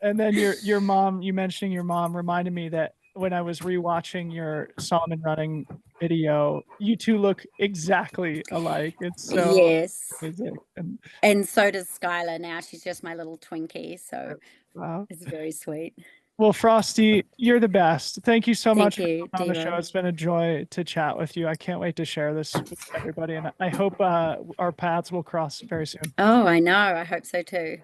And then your mom, you mentioning your mom reminded me that when I was rewatching your Salomon running video, you 2 look exactly alike. It's so amazing. And so does Skylar now. She's just my little Twinkie. So it's very sweet. Well, Frosty, you're the best. Thank you so much for coming on the show. It's been a joy to chat with you. I can't wait to share this with everybody. And I hope our paths will cross very soon. Oh, I know. I hope so too.